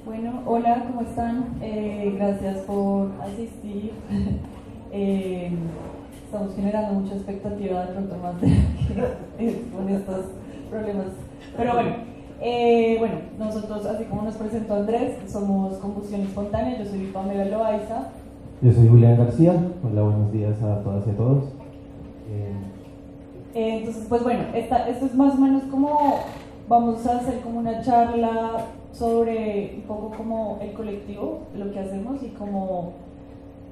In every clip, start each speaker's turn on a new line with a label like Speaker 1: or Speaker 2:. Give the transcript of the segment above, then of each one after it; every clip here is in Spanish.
Speaker 1: Bueno, hola, ¿cómo están? Gracias por asistir. Estamos generando mucha expectativa de pronto más de con estos problemas. Pero bueno, nosotros, así como nos presentó Andrés, somos Combustión Espontánea. Yo soy Pamela Loaiza.
Speaker 2: Yo soy Julián García. Hola, buenos días a todas y a todos.
Speaker 1: Entonces, pues bueno, esto es más o menos como vamos a hacer como una charla sobre un poco como el colectivo, lo que hacemos y como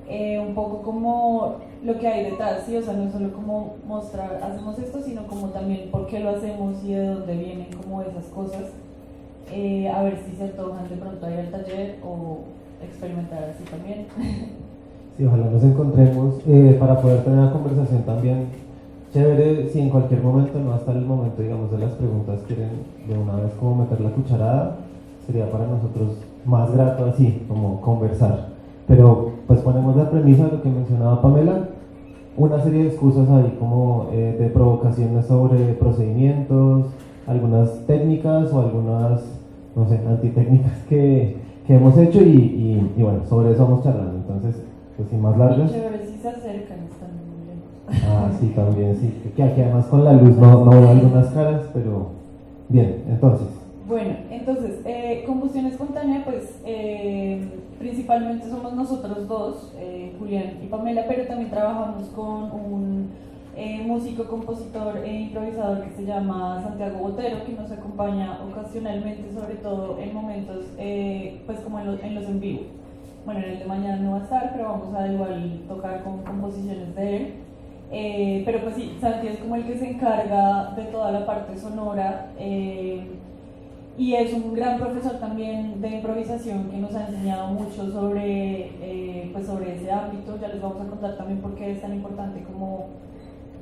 Speaker 1: un poco como lo que hay detrás, ¿sí? O sea, no solo como mostrar, hacemos esto, sino como también por qué lo hacemos y de dónde vienen como esas cosas. A ver si se antojan de pronto ir al taller o experimentar así también.
Speaker 2: Sí, ojalá nos encontremos para poder tener una conversación también chévere. Si en cualquier momento, no hasta el momento, digamos, de las preguntas, quieren de una vez como meter la cucharada, sería para nosotros más grato así, como conversar. Pero pues ponemos la premisa de lo que mencionaba Pamela, una serie de excusas ahí como de provocaciones sobre procedimientos, algunas técnicas o algunas, no sé, antitécnicas que hemos hecho y bueno, sobre eso vamos charlando. Entonces, pues sin más largas.
Speaker 1: Chévere, si se acercan, están muy lejos.
Speaker 2: Ah, sí, también, sí. Que aquí además con la luz no veo algunas caras, pero bien, entonces.
Speaker 1: Bueno, entonces, combustión espontánea, pues principalmente somos nosotros dos, Julián y Pamela, pero también trabajamos con un músico, compositor e improvisador que se llama Santiago Botero, que nos acompaña ocasionalmente, sobre todo en momentos, pues como en los en vivo. Bueno, en el de mañana no va a estar, pero vamos a igual tocar con composiciones de él. Pero pues sí, Santi es como el que se encarga de toda la parte sonora y es un gran profesor también de improvisación que nos ha enseñado mucho pues sobre ese ámbito. Ya les vamos a contar también por qué es tan importante como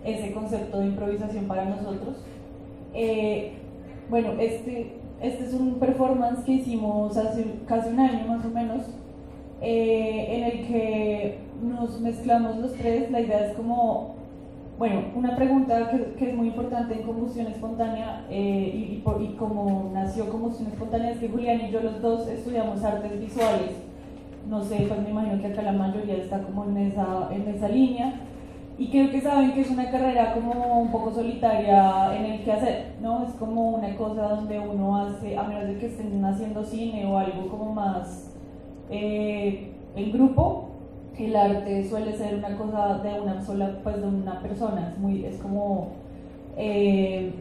Speaker 1: ese concepto de improvisación para nosotros. Bueno, este es un performance que hicimos hace casi un año más o menos, en el que nos mezclamos los tres. La idea es como, bueno, una pregunta que es muy importante en combustión espontánea y como nació combustión espontánea es que Julián y yo los dos estudiamos artes visuales. No sé, pues me imagino que acá la mayoría está como en esa línea y creo que saben que es una carrera como un poco solitaria en el que hacer, ¿no? Es como una cosa donde uno hace, a menos de que estén haciendo cine o algo como más en grupo, el arte suele ser una cosa de una sola, pues de una persona, es como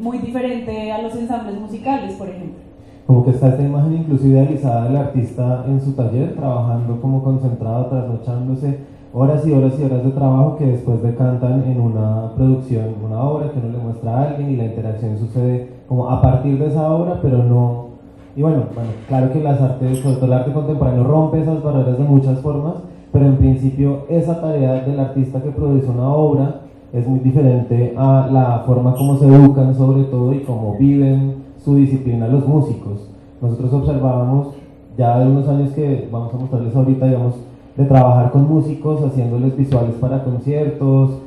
Speaker 1: muy diferente a los ensambles musicales, por ejemplo.
Speaker 2: Como que está esta imagen incluso idealizada del artista en su taller, trabajando como concentrado, trasnochándose, horas y horas y horas de trabajo que después decantan en una producción, una obra que uno le muestra a alguien y la interacción sucede como a partir de esa obra, pero no. Y bueno, claro que las artes, sobre todo el arte contemporáneo, rompe esas barreras de muchas formas, pero en principio esa tarea del artista que produce una obra es muy diferente a la forma como se educan sobre todo y cómo viven su disciplina los músicos. Nosotros observábamos ya de unos años que vamos a mostrarles ahorita, digamos, de trabajar con músicos, haciéndoles visuales para conciertos,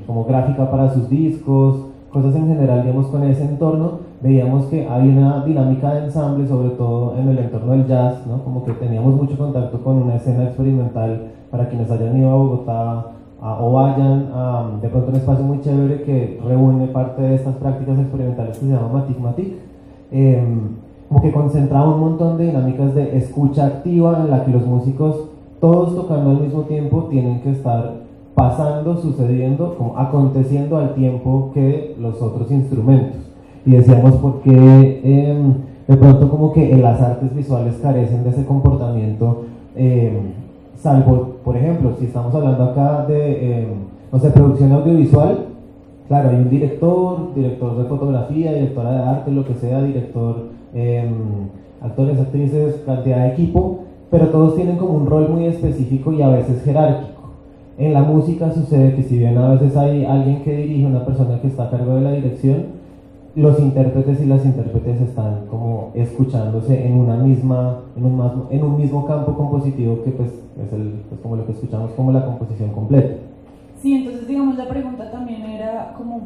Speaker 2: como gráfica para sus discos, cosas en general, digamos, con ese entorno. Veíamos que hay una dinámica de ensamble, sobre todo en el entorno del jazz, ¿no? Como que teníamos mucho contacto con una escena experimental. Para quienes hayan ido a Bogotá o vayan a de pronto un espacio muy chévere que reúne parte de estas prácticas experimentales que se llama Matic Matic, como que concentraba un montón de dinámicas de escucha activa en la que los músicos, todos tocando al mismo tiempo, tienen que estar pasando, sucediendo, como aconteciendo al tiempo que los otros instrumentos. Y decíamos por qué de pronto como que en las artes visuales carecen de ese comportamiento, salvo, por ejemplo, si estamos hablando acá de, no sé, producción audiovisual. Claro, hay un director de fotografía, directora de arte, lo que sea, director, actores, actrices, cantidad de equipo, pero todos tienen como un rol muy específico y a veces jerárquico. En la música sucede que si bien a veces hay alguien que dirige, una persona que está a cargo de la dirección, los intérpretes y las intérpretes están como escuchándose en un mismo campo compositivo que pues es como lo que escuchamos como la composición completa.
Speaker 1: Sí, entonces digamos la pregunta también era como un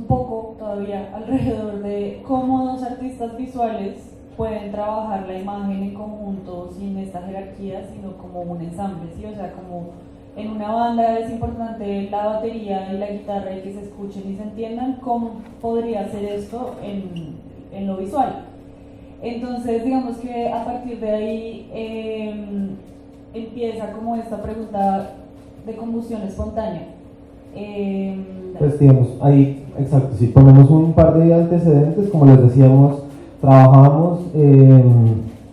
Speaker 1: poco todavía alrededor de cómo dos artistas visuales pueden trabajar la imagen en conjunto sin esta jerarquía, sino como un ensamble, ¿sí? O sea, como en una banda es importante la batería y la guitarra y que se escuchen y se entiendan, ¿cómo podría ser esto en lo visual? Entonces, digamos que a partir de ahí empieza como esta pregunta de combustión espontánea.
Speaker 2: Pues digamos, ahí, exacto, si ponemos un par de antecedentes, como les decíamos, trabajamos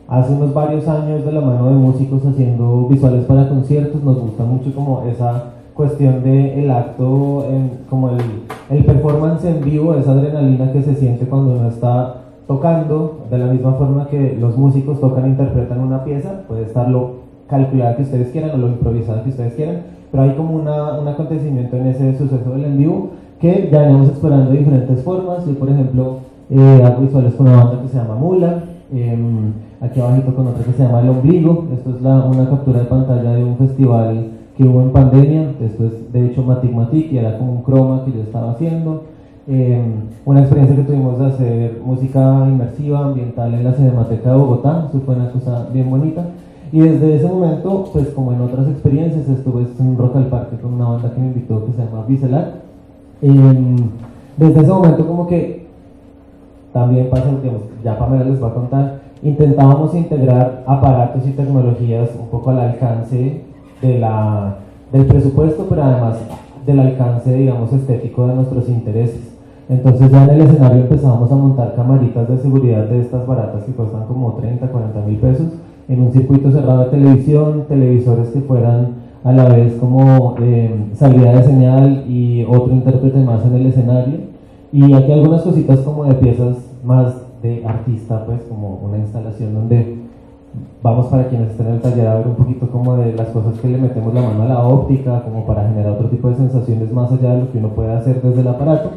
Speaker 2: hace unos varios años de la mano de músicos haciendo visuales para conciertos. Nos gusta mucho como esa cuestión del acto, como el performance en vivo, esa adrenalina que se siente cuando uno está tocando, de la misma forma que los músicos tocan e interpretan una pieza, puede estar lo calculada que ustedes quieran o lo improvisada que ustedes quieran, pero hay como un acontecimiento en ese suceso del en vivo que ya venimos explorando de diferentes formas. Yo, por ejemplo, hago visuales con una banda que se llama Mula, aquí abajito con otra que se llama El Ombligo. Esto es una captura de pantalla de un festival que hubo en pandemia. Esto es de hecho Matic Matic y era como un croma que yo estaba haciendo. Una experiencia que tuvimos de hacer música inmersiva ambiental en la Cinemateca de Bogotá. Eso fue una cosa bien bonita. Y desde ese momento, pues como en otras experiencias, estuve en Rock al Parque con una banda que me invitó que se llama Bicelar. Desde ese momento como que también pasa, digamos, ya Pamela les va a contar, intentábamos integrar aparatos y tecnologías un poco al alcance del presupuesto, pero además del alcance, digamos, estético de nuestros intereses. Entonces ya en el escenario empezábamos a montar camaritas de seguridad de estas baratas que cuestan como 30, 40 mil pesos, en un circuito cerrado de televisión, televisores que fueran a la vez como salida de señal y otro intérprete más en el escenario. Y aquí algunas cositas como de piezas más de artista, pues como una instalación donde vamos, para quienes estén en el taller, a ver un poquito como de las cosas que le metemos la mano a la óptica, como para generar otro tipo de sensaciones más allá de lo que uno puede hacer desde el aparato.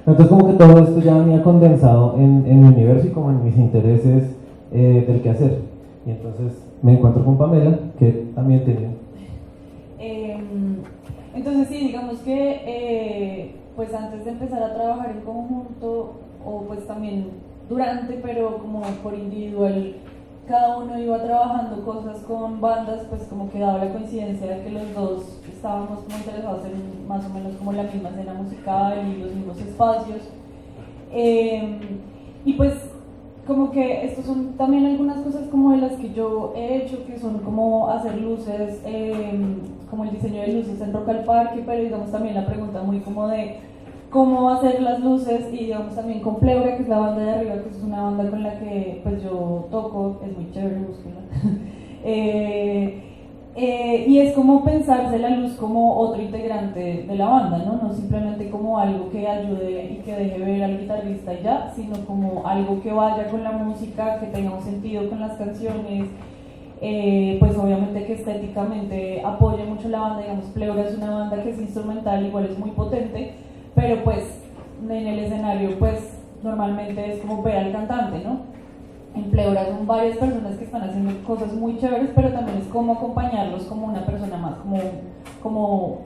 Speaker 2: Entonces como que todo esto ya venía condensado en mi universo y como en mis intereses del que hacer. Y entonces me encuentro con Pamela, que también tiene...
Speaker 1: Entonces sí, digamos que pues antes de empezar a trabajar en conjunto, o pues también durante, pero como por individual, cada uno iba trabajando cosas con bandas, pues como que daba la coincidencia de que los dos estábamos como interesados en más o menos como la misma escena musical y los mismos espacios. Y pues como que estos son también algunas cosas como de las que yo he hecho, que son como hacer luces, como el diseño de luces en Rock al Parque, pero digamos también la pregunta muy como de cómo hacer las luces, y digamos también con Pleura, que es la banda de arriba, que es una banda con la que pues yo toco, es muy chévere, búsquenla. Y es como pensarse la luz como otro integrante de la banda, ¿no? No simplemente como algo que ayude y que deje ver al guitarrista y ya, sino como algo que vaya con la música, que tenga un sentido con las canciones, pues obviamente que estéticamente apoye mucho la banda. Digamos, Pleura es una banda que es instrumental, igual es muy potente, pero pues en el escenario pues normalmente es como ver al cantante, ¿no? En Pleura son varias personas que están haciendo cosas muy chéveres, pero también es como acompañarlos como una persona más, como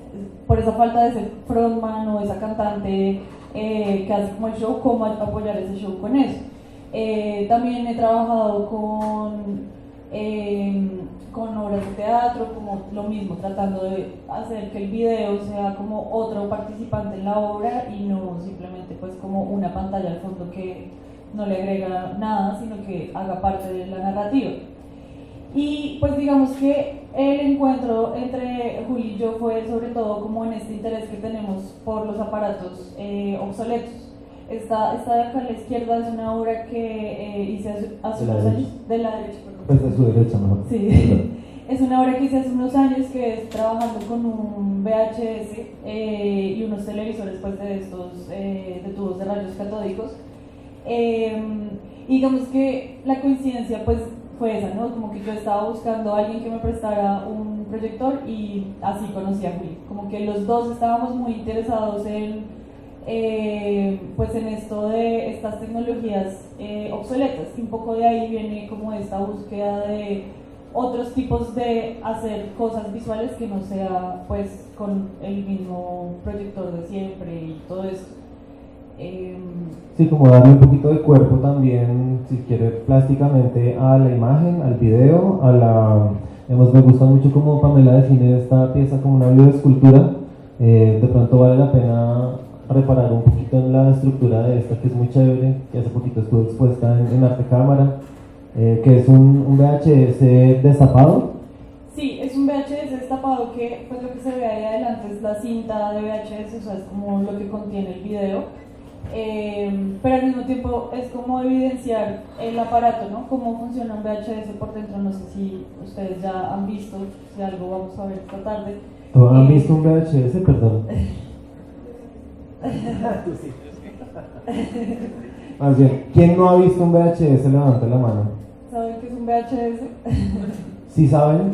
Speaker 1: por esa falta de ser frontman o esa cantante que hace como el show, cómo apoyar ese show con eso. También he trabajado con obras de teatro, como lo mismo, tratando de hacer que el video sea como otro participante en la obra y no simplemente pues como una pantalla al fondo que no le agrega nada, sino que haga parte de la narrativa. Y pues digamos que el encuentro entre Juli y yo fue sobre todo como en este interés que tenemos por los aparatos obsoletos. Esta de acá a la izquierda es una obra que hice hace unos años, de la derecha, perdón.
Speaker 2: Pues de su derecha, mejor.
Speaker 1: Sí. Es una obra que hice hace unos años, que es trabajando con un VHS y unos televisores pues de estos de tubos de rayos catódicos. Y digamos que la coincidencia pues fue esa, ¿no? Como que yo estaba buscando a alguien que me prestara un proyector y así conocí a Juli. Como que los dos estábamos muy interesados pues en esto de estas tecnologías obsoletas, y un poco de ahí viene como esta búsqueda de otros tipos de hacer cosas visuales que no sea pues con el mismo proyector de siempre y todo esto.
Speaker 2: Sí, como darle un poquito de cuerpo también, si quiere, plásticamente a la imagen, al video, me gusta mucho como Pamela define esta pieza como una bioescultura. De pronto vale la pena reparar un poquito en la estructura de esta, que es muy chévere, que hace poquito estuvo expuesta en Arte Cámara, que es un VHS destapado.
Speaker 1: Sí, es un VHS destapado que, pues lo que se ve ahí adelante es la cinta de VHS, o sea, es como lo que contiene el video. Pero al mismo tiempo es como evidenciar el aparato, ¿no? Cómo funciona un VHS por dentro. No sé si ustedes ya han visto, si algo vamos a ver esta tarde.
Speaker 2: ¿Han visto un VHS? Perdón. Más bien, ¿quién no ha visto un VHS? Levante la mano.
Speaker 1: ¿Saben qué es un VHS?
Speaker 2: ¿Sí saben?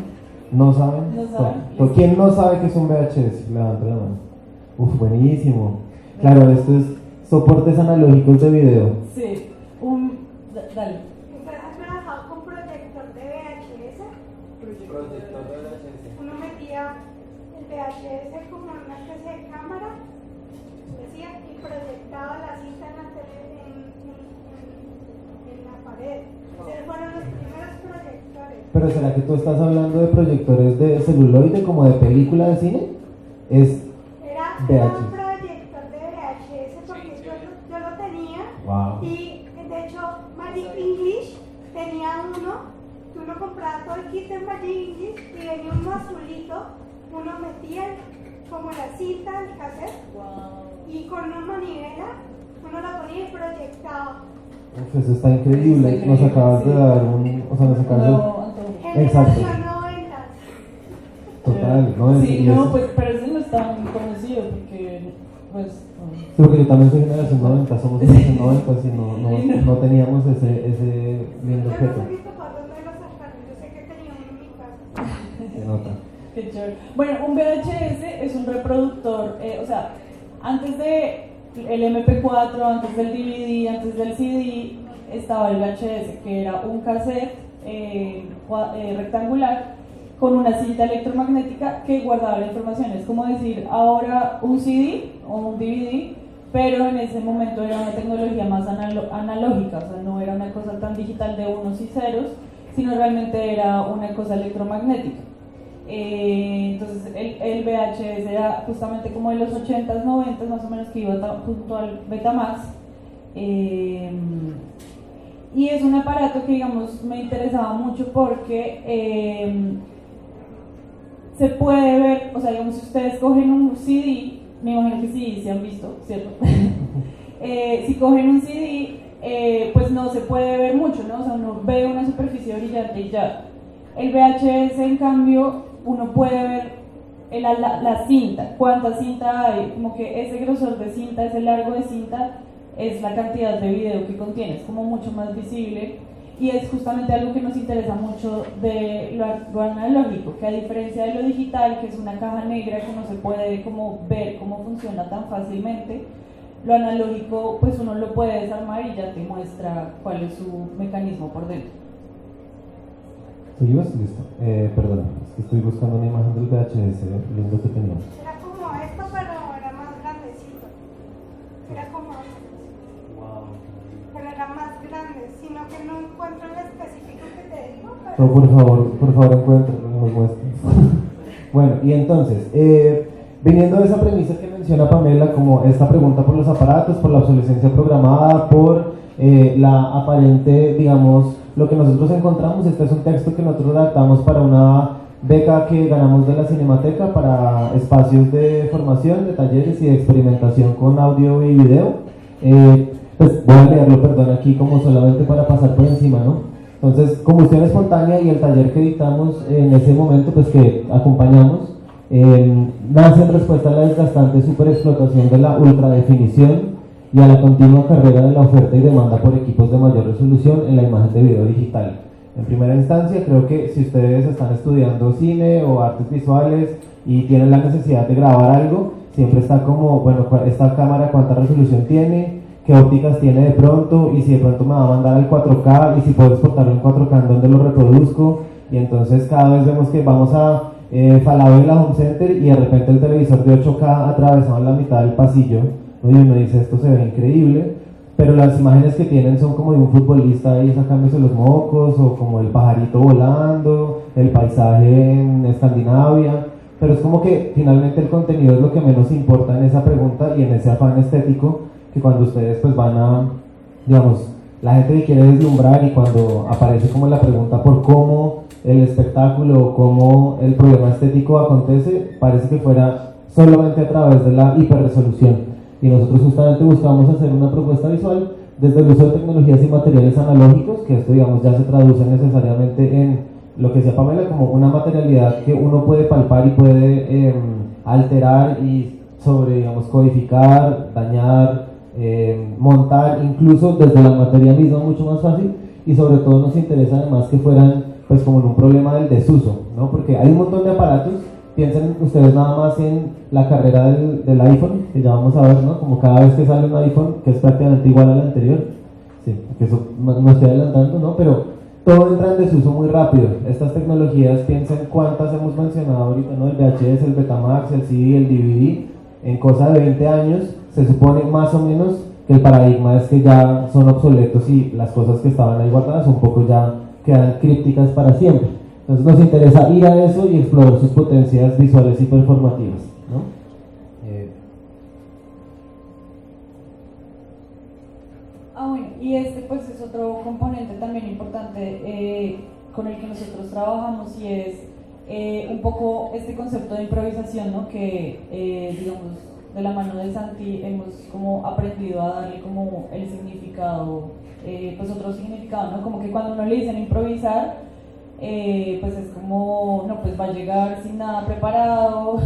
Speaker 2: ¿No saben?
Speaker 1: No saben.
Speaker 2: ¿Quién no sabe qué es un VHS? Levante la mano. Uf, buenísimo. Claro, esto es soportes analógicos de video.
Speaker 1: Sí, dale.
Speaker 3: ¿Has trabajado con proyector de VHS?
Speaker 2: Proyector de VHS.
Speaker 3: Uno metía el VHS como en una especie de cámara, decía, y proyectaba la cinta en la pared. Esos fueron los primeros proyectores.
Speaker 2: Pero ¿será que tú estás hablando de proyectores de celuloide como de película de cine?
Speaker 3: Era un proyector de VHS porque yo lo tenía.
Speaker 2: Wow.
Speaker 3: Y de hecho Magic English tenía uno, tú lo comprabas todo el kit de Magic English y venía uno azulito, uno metía como la cinta del cassette y con una manivela uno la ponía y proyectaba.
Speaker 2: Uf, eso está increíble. Nos acabas de dar nos acabas de... Exacto. Total, ¿no?
Speaker 1: Sí, no, pues, pero ese no es tan conocido porque, pues...
Speaker 2: Sí, porque yo también soy generación 90, somos generación 90 y no teníamos ese lindo objeto.
Speaker 3: Yo no sé por dónde lo sacaron, yo sé que tenía uno en mi casa.
Speaker 2: Se nota.
Speaker 1: Qué chévere. Bueno, un VHS es un reproductor, o sea, antes de el MP4, antes del DVD, antes del CD, estaba el VHS, que era un cassette rectangular con una cinta electromagnética que guardaba la información. Es como decir ahora un CD o un DVD, pero en ese momento era una tecnología más analógica, o sea, no era una cosa tan digital de unos y ceros, sino realmente era una cosa electromagnética. Entonces el VHS era justamente como de los 80s, 90s más o menos, que iba junto al Betamax, y es un aparato que, digamos, me interesaba mucho porque se puede ver, o sea, digamos, si ustedes cogen un CD, me imagino que sí, se han visto, ¿cierto? Si cogen un CD, pues no se puede ver mucho, ¿no? O sea, uno ve una superficie brillante y ya. El VHS, en cambio, uno puede ver la cinta, cuánta cinta hay, como que ese grosor de cinta, ese largo de cinta, es la cantidad de video que contiene, es como mucho más visible, y es justamente algo que nos interesa mucho de lo analógico, que a diferencia de lo digital, que es una caja negra que no se puede como ver cómo funciona tan fácilmente, lo analógico pues uno lo puede desarmar y ya te muestra cuál es su mecanismo por dentro.
Speaker 2: ¿Seguimos? Listo. Perdón, es que estoy buscando una imagen del VHS lindo que tenía.
Speaker 3: Era como esto, pero era más grandecito. Era como esto.
Speaker 2: Wow.
Speaker 3: Pero era más grande, sino que no encuentro el específico que te digo. Pero...
Speaker 2: No, por favor, encuéntralo, nos muestres. Bueno, y entonces, viniendo de esa premisa que menciona Pamela, como esta pregunta por los aparatos, por la obsolescencia programada, por la aparente, digamos, lo que nosotros encontramos, este es un texto que nosotros redactamos para una beca que ganamos de la Cinemateca para espacios de formación, de talleres y de experimentación con audio y video. Pues voy a leerlo, perdón, aquí como solamente para pasar por encima, ¿no? Entonces, combustión espontánea y el taller que dictamos en ese momento, pues que acompañamos, nace en respuesta a la desgastante superexplotación de la ultradefinición y a la continua carrera de la oferta y demanda por equipos de mayor resolución en la imagen de video digital. En primera instancia, creo que si ustedes están estudiando cine o artes visuales y tienen la necesidad de grabar algo, siempre está como, bueno, esta cámara cuánta resolución tiene, qué ópticas tiene de pronto, y si de pronto me va a mandar al 4K, y si puedo exportarlo en 4K, ¿en dónde lo reproduzco? Y entonces cada vez vemos que vamos a Falabella Home Center y de repente el televisor de 8K atravesado en la mitad del pasillo, ¿no? Y uno dice, esto se ve increíble, pero las imágenes que tienen son como de un futbolista ahí sacándose los mocos, o como el pajarito volando, el paisaje en Escandinavia, pero es como que finalmente el contenido es lo que menos importa en esa pregunta y en ese afán estético, que cuando ustedes pues van a, digamos, la gente que quiere deslumbrar, y cuando aparece como la pregunta por cómo el espectáculo o cómo el problema estético acontece, parece que fuera solamente a través de la hiperresolución. Y nosotros justamente buscamos hacer una propuesta visual desde el uso de tecnologías y materiales analógicos, que esto, digamos, ya se traduce necesariamente en lo que decía Pamela, como una materialidad que uno puede palpar y puede alterar y digamos, codificar, dañar, montar, incluso desde la materia misma, mucho más fácil. Y sobre todo nos interesa además que fueran pues como en un problema del desuso, ¿no? Porque hay un montón de aparatos. Piensen ustedes nada más en la carrera del iPhone, que ya vamos a ver, ¿no? Como cada vez que sale un iPhone, que es prácticamente igual al anterior, sí, que eso no estoy adelantando, ¿no? Pero todo entra en desuso muy rápido. Estas tecnologías, piensen cuántas hemos mencionado ahorita, ¿no? El VHS, el Betamax, el CD, el DVD, en cosa de 20 años, se supone más o menos que el paradigma es que ya son obsoletos y las cosas que estaban ahí guardadas un poco ya quedan crípticas para siempre. Entonces nos interesa ir a eso y explorar sus potencias visuales y performativas, ¿no?
Speaker 1: Bueno, y este pues es otro componente también importante con el que nosotros trabajamos, y es un poco este concepto de improvisación, ¿no? Que digamos de la mano de Santi hemos como aprendido a darle como el significado, pues otro significado, ¿no? Como que cuando uno le dicen improvisar, pues es como, no, pues va a llegar sin nada preparado,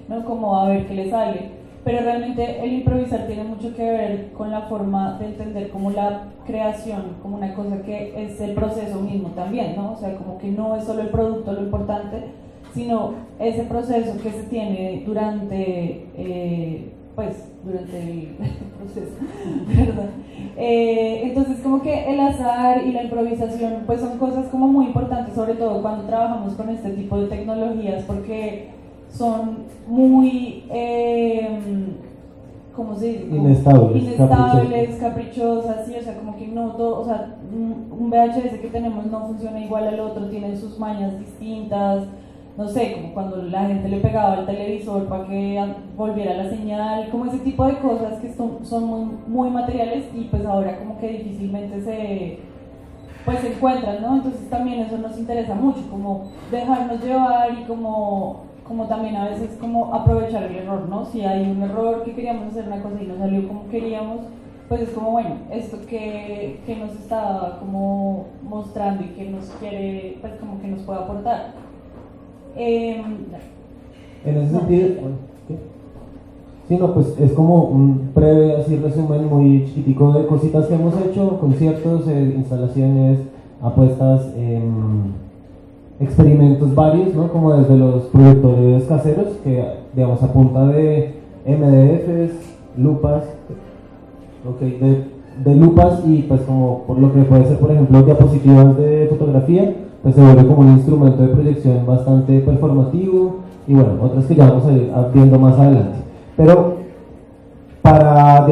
Speaker 1: ¿no? Como a ver qué le sale. Pero realmente el improvisar tiene mucho que ver con la forma de entender como la creación, como una cosa que es el proceso mismo también, ¿no? O sea, como que no es solo el producto lo importante, sino ese proceso que se tiene durante el proceso, ¿verdad? Entonces como que el azar y la improvisación pues son cosas como muy importantes, sobre todo cuando trabajamos con este tipo de tecnologías, porque son muy ¿cómo se dice? Inestables, caprichosas, sí, o sea, como que no todo, o sea, un VHS que tenemos no funciona igual al otro, tiene sus mañas distintas, no sé, como cuando la gente le pegaba al televisor para que volviera la señal, como ese tipo de cosas que son muy, muy materiales, y pues ahora como que difícilmente se encuentran, ¿no? Entonces también eso nos interesa mucho, como dejarnos llevar y como también a veces como aprovechar el error, ¿no? Si hay un error que queríamos hacer una cosa y no salió como queríamos, pues es como, bueno, esto que nos está como mostrando y que nos quiere, pues como que nos puede aportar.
Speaker 2: En ese sentido, ¿qué? Sí, no, pues es como un breve así resumen muy chiquitico de cositas que hemos hecho, conciertos, instalaciones, apuestas, experimentos varios, ¿no? Como desde los proyectores caseros, que digamos a punta de MDFs, lupas, de lupas, y pues como por lo que puede ser, por ejemplo, diapositivas de fotografía, pues se vuelve como un instrumento de proyección bastante performativo, y bueno, otras que ya vamos a ir viendo más adelante. Pero para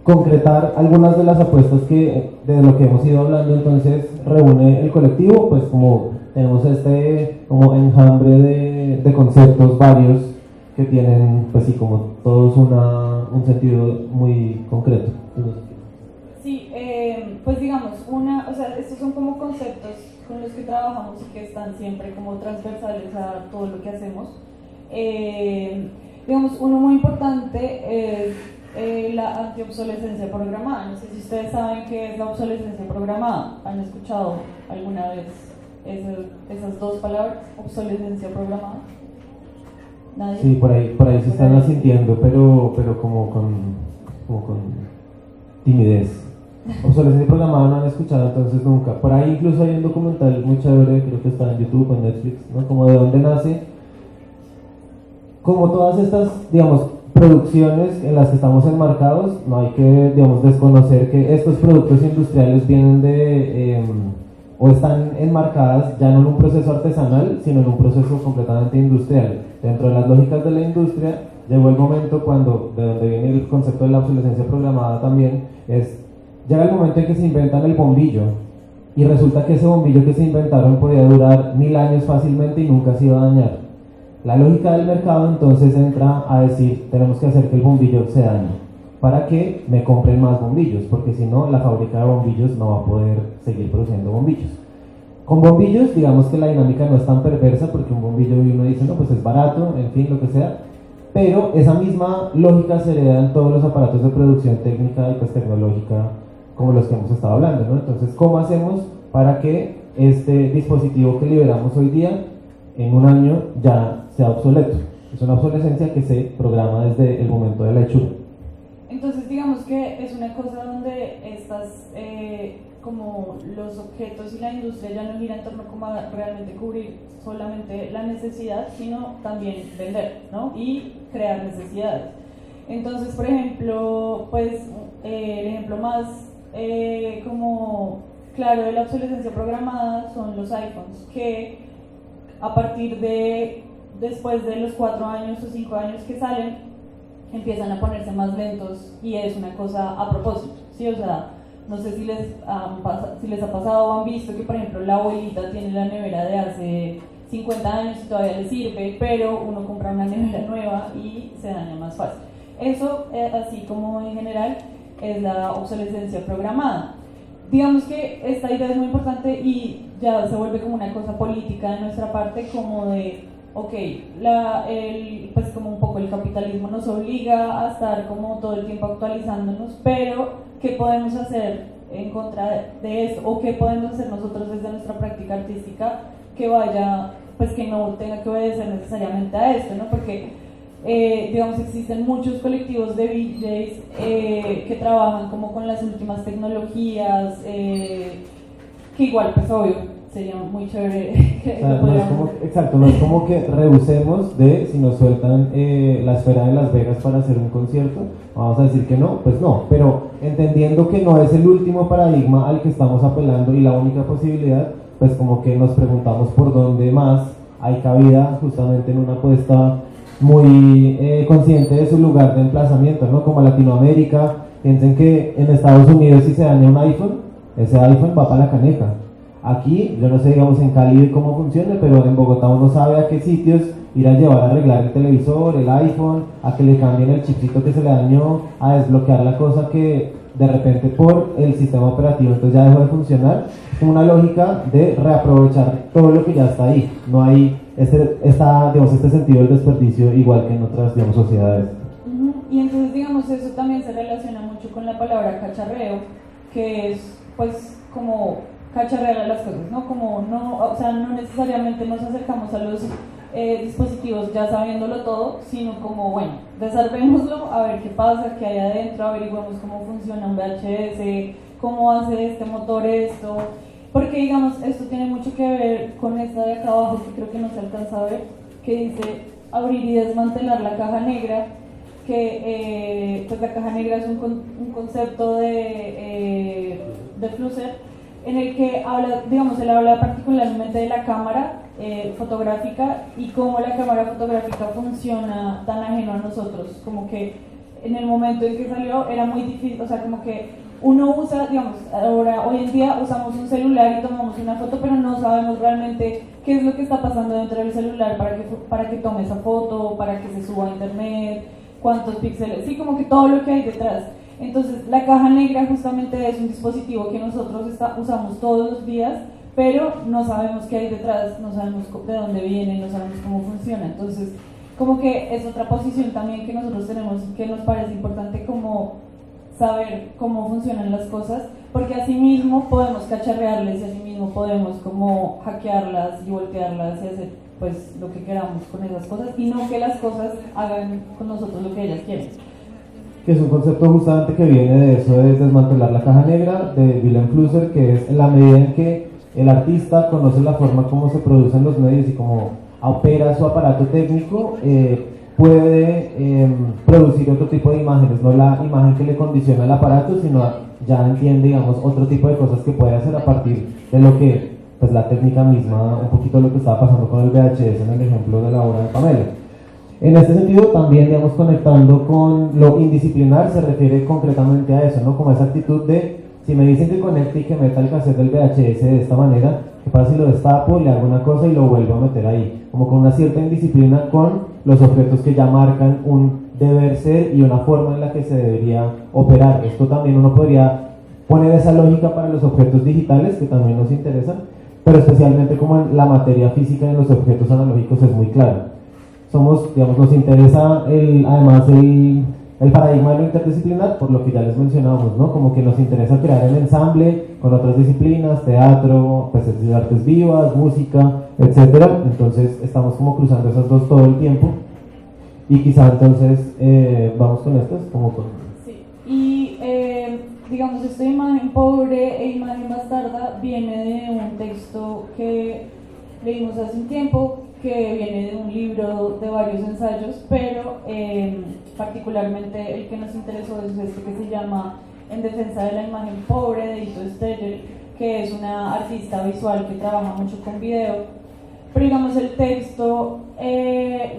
Speaker 2: concretar algunas de las apuestas de lo que hemos ido hablando, entonces reúne el colectivo, pues como tenemos este como enjambre de conceptos varios que tienen, pues sí, como todos un sentido muy concreto.
Speaker 1: Sí, pues digamos, o sea, estos son como conceptos con los que trabajamos y que están siempre como transversales a todo lo que hacemos. Digamos, uno muy importante es la antiobsolescencia programada. No sé si ustedes saben qué es la obsolescencia programada. ¿Han escuchado alguna vez esas dos palabras, obsolescencia programada? ¿Nadie?
Speaker 2: Sí, por ahí se están asintiendo, pero como con timidez. Obsolescencia programada no han escuchado entonces nunca. Por ahí incluso hay un documental muy chévere, creo que está en YouTube o en Netflix, ¿no? Como de dónde nace, como todas estas, digamos, producciones en las que estamos enmarcados. No hay que, digamos, desconocer que estos productos industriales vienen de o están enmarcadas ya no en un proceso artesanal, sino en un proceso completamente industrial. Dentro de las lógicas de la industria, llegó el momento cuando, de donde viene el concepto de la obsolescencia programada también, llega el momento en que se inventan el bombillo, y resulta que ese bombillo que se inventaron podía durar 1000 años fácilmente y nunca se iba a dañar. La lógica del mercado entonces entra a decir, tenemos que hacer que el bombillo se dañe, para que me compren más bombillos, porque si no, la fábrica de bombillos no va a poder seguir produciendo bombillos. Con bombillos, digamos que la dinámica no es tan perversa, porque un bombillo uno dice, no, pues es barato, en fin, lo que sea, pero esa misma lógica se hereda en todos los aparatos de producción técnica y pues tecnológica, como los que hemos estado hablando, ¿no? Entonces, ¿cómo hacemos para que este dispositivo que liberamos hoy día, en un año, ya sea obsoleto? Es una obsolescencia que se programa desde el momento de la hechura.
Speaker 1: Entonces, digamos que es una cosa donde como los objetos y la industria ya no gira en torno como a realmente cubrir solamente la necesidad, sino también vender, ¿no? Y crear necesidades. Entonces, por ejemplo, pues el ejemplo más como claro de la obsolescencia programada son los iPhones, que a partir de después de los 4 años o 5 años que salen, empiezan a ponerse más lentos, y es una cosa a propósito, ¿sí? O sea, no sé si les ha pasado o han visto que, por ejemplo, la abuelita tiene la nevera de hace 50 años y todavía le sirve, pero uno compra una nevera nueva y se daña más fácil. Eso, así como en general, es la obsolescencia programada. Digamos que esta idea es muy importante y ya se vuelve como una cosa política de nuestra parte, como de, ok, pues como un poco el capitalismo nos obliga a estar como todo el tiempo actualizándonos, pero ¿qué podemos hacer en contra de eso? ¿O qué podemos hacer nosotros desde nuestra práctica artística que vaya, pues que no tenga que obedecer necesariamente a esto, ¿no? Porque digamos, existen muchos colectivos de VJs que trabajan como con las últimas tecnologías, que igual, pues obvio, sería muy chévere que lo pudiéramos...
Speaker 2: Exacto, no es como que rehusemos de, si nos sueltan la esfera de Las Vegas para hacer un concierto, vamos a decir que no, pues no, pero entendiendo que no es el último paradigma al que estamos apelando y la única posibilidad, pues como que nos preguntamos por dónde más hay cabida justamente en una apuesta muy consciente de su lugar de emplazamiento, ¿no? Como Latinoamérica. Piensen que en Estados Unidos, si se daña un iPhone, ese iPhone va para la caneca. Aquí, yo no sé, digamos en Cali cómo funciona, pero en Bogotá uno sabe a qué sitios ir a llevar a arreglar el televisor, el iPhone, a que le cambien el chipcito que se le dañó, a desbloquear la cosa que de repente por el sistema operativo entonces ya dejó de funcionar. Es una lógica de reaprovechar todo lo que ya está ahí. No hay este sentido del desperdicio igual que en otras, digamos, sociedades.
Speaker 1: Y entonces, digamos, eso también se relaciona mucho con la palabra cacharreo, que es pues como cacharrear las cosas, ¿no? Como no, o sea, no necesariamente nos acercamos a los dispositivos ya sabiéndolo todo, sino como, bueno, desarmémoslo, a ver qué pasa, qué hay adentro, averiguemos cómo funciona un VHS, cómo hace este motor esto, porque digamos, esto tiene mucho que ver con esta de acá abajo que creo que no se alcanza a ver, que dice abrir y desmantelar la caja negra, que pues la caja negra es un concepto de Flusser, en el que habla, digamos, él habla particularmente de la cámara fotográfica y cómo la cámara fotográfica funciona tan ajeno a nosotros, como que en el momento en que salió era muy difícil, o sea, como que uno usa, digamos, hoy en día usamos un celular y tomamos una foto, pero no sabemos realmente qué es lo que está pasando dentro del celular para que tome esa foto, para que se suba a internet, cuántos píxeles, sí, como que todo lo que hay detrás. Entonces, la caja negra justamente es un dispositivo que nosotros usamos todos los días, pero no sabemos qué hay detrás, no sabemos de dónde viene, no sabemos cómo funciona. Entonces, como que es otra posición también que nosotros tenemos, que nos parece importante como saber cómo funcionan las cosas, porque así mismo podemos cacharrearles y así mismo podemos como hackearlas y voltearlas y hacer pues lo que queramos con esas cosas, y no que las cosas hagan con nosotros lo que ellas quieren.
Speaker 2: Que es un concepto justamente que viene de eso de desmantelar la caja negra de Wilhelm Flusser, que es en la medida en que el artista conoce la forma como se producen los medios y cómo opera su aparato técnico, puede producir otro tipo de imágenes, no la imagen que le condiciona el aparato, sino ya entiende, digamos, otro tipo de cosas que puede hacer a partir de lo que, pues la técnica misma, un poquito lo que estaba pasando con el VHS en el ejemplo de la obra de Pamela. En este sentido, también, digamos, conectando con lo indisciplinar, se refiere concretamente a eso, ¿no? Como esa actitud de, si me dicen que conecte y que meta el cassette del VHS de esta manera, ¿qué pasa si lo destapo, le hago una cosa y lo vuelvo a meter ahí? Como con una cierta indisciplina con los objetos que ya marcan un deber ser y una forma en la que se debería operar. Esto también uno podría poner esa lógica para los objetos digitales, que también nos interesan, pero especialmente como en la materia física en los objetos analógicos es muy claro. Somos, digamos, nos interesa además el paradigma de lo interdisciplinar, por lo que ya les mencionábamos, ¿no? Como que nos interesa crear el ensamble con otras disciplinas, teatro, pues artes vivas, música, etcétera. Entonces estamos como cruzando esas dos todo el tiempo. Y quizá entonces vamos con estas, como con...
Speaker 1: Sí, y digamos, esta imagen pobre e imagen bastarda viene de un texto que leímos hace un tiempo, que viene de un libro de varios ensayos, pero particularmente el que nos interesó es este que se llama En defensa de la imagen pobre, de Ito Steyer, que es una artista visual que trabaja mucho con video. Pero digamos, el texto,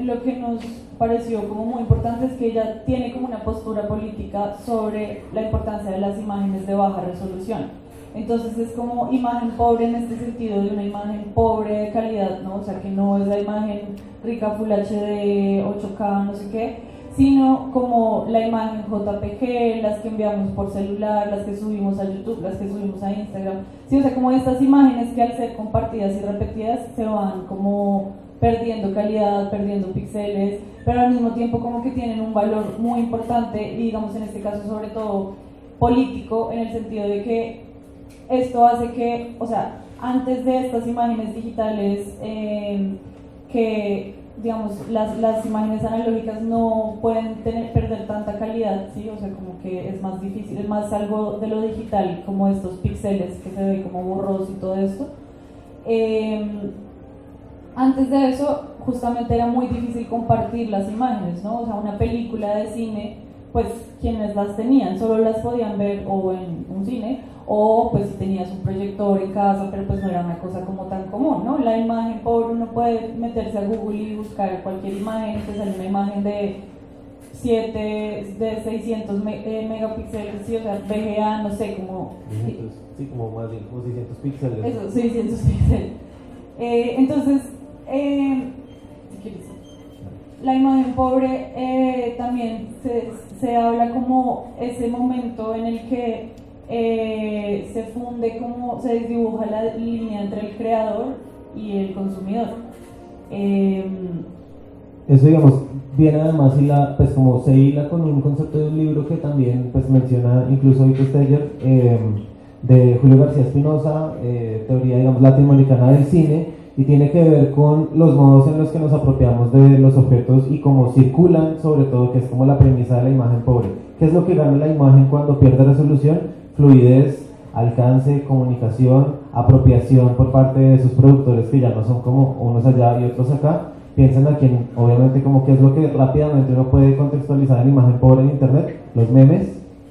Speaker 1: lo que nos pareció como muy importante es que ella tiene como una postura política sobre la importancia de las imágenes de baja resolución. Entonces es como imagen pobre en este sentido de una imagen pobre de calidad, ¿no? O sea, que no es la imagen rica Full HD, 8K, no sé qué, sino como la imagen JPG, las que enviamos por celular, las que subimos a YouTube, las que subimos a Instagram. Sí, o sea, como estas imágenes que al ser compartidas y repetidas se van como perdiendo calidad, perdiendo píxeles, pero al mismo tiempo como que tienen un valor muy importante, y digamos en este caso sobre todo político, en el sentido de que esto hace que, o sea, antes de estas imágenes digitales, que digamos las imágenes analógicas no pueden perder tanta calidad, ¿sí? O sea, como que es más difícil, es más algo de lo digital, como estos píxeles que se ve como borrosos y todo esto. Antes de eso, justamente era muy difícil compartir las imágenes, ¿no? O sea, una película de cine, pues quienes las tenían solo las podían ver o en un cine, o pues si tenías un proyector en casa, pero pues no era una cosa como tan común, ¿no? La imagen pobre, uno puede meterse a Google y buscar cualquier imagen, te sale una imagen de 600 megapíxeles, sí, o sea, VGA, no sé, como...
Speaker 2: Sí, como más bien, como 600 píxeles.
Speaker 1: Eso, 600 píxeles. Entonces, la imagen pobre también se habla como ese momento en el que se funde, como se desdibuja la línea entre el creador y el consumidor.
Speaker 2: Eso, digamos, viene además pues como se hila con un concepto de un libro que también pues menciona incluso Ito Steyer, de Julio García Espinosa, teoría, digamos, latinoamericana del cine, y tiene que ver con los modos en los que nos apropiamos de los objetos y cómo circulan, sobre todo, que es como la premisa de la imagen pobre. ¿Qué es lo que gana la imagen cuando pierde resolución? Fluidez, alcance, comunicación, apropiación por parte de sus productores, que ya no son como unos allá y otros acá. Piensen aquí en, obviamente, como que es lo que rápidamente uno puede contextualizar en imagen pobre en internet: los memes,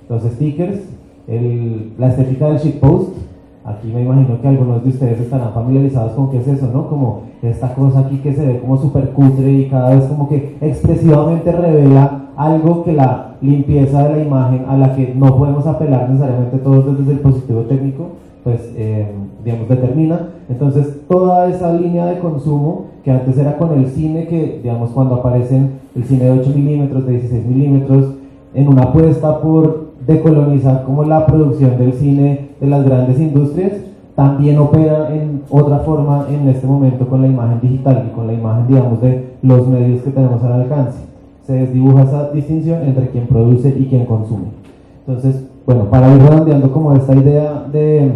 Speaker 2: los stickers, la estética del shitpost. Aquí me imagino que algunos de ustedes estarán familiarizados con qué es eso, ¿no? Como esta cosa aquí que se ve como súper cutre y cada vez como que expresivamente revela algo que la limpieza de la imagen, a la que no podemos apelar necesariamente todos desde el dispositivo técnico, pues digamos determina. Entonces toda esa línea de consumo que antes era con el cine, que digamos cuando aparecen el cine de 8 milímetros, de 16 milímetros, en una apuesta por decolonizar como la producción del cine de las grandes industrias, también opera en otra forma en este momento con la imagen digital y con la imagen, digamos, de los medios que tenemos al alcance. Se desdibuja esa distinción entre quien produce y quien consume. Entonces, bueno, para ir redondeando como esta idea de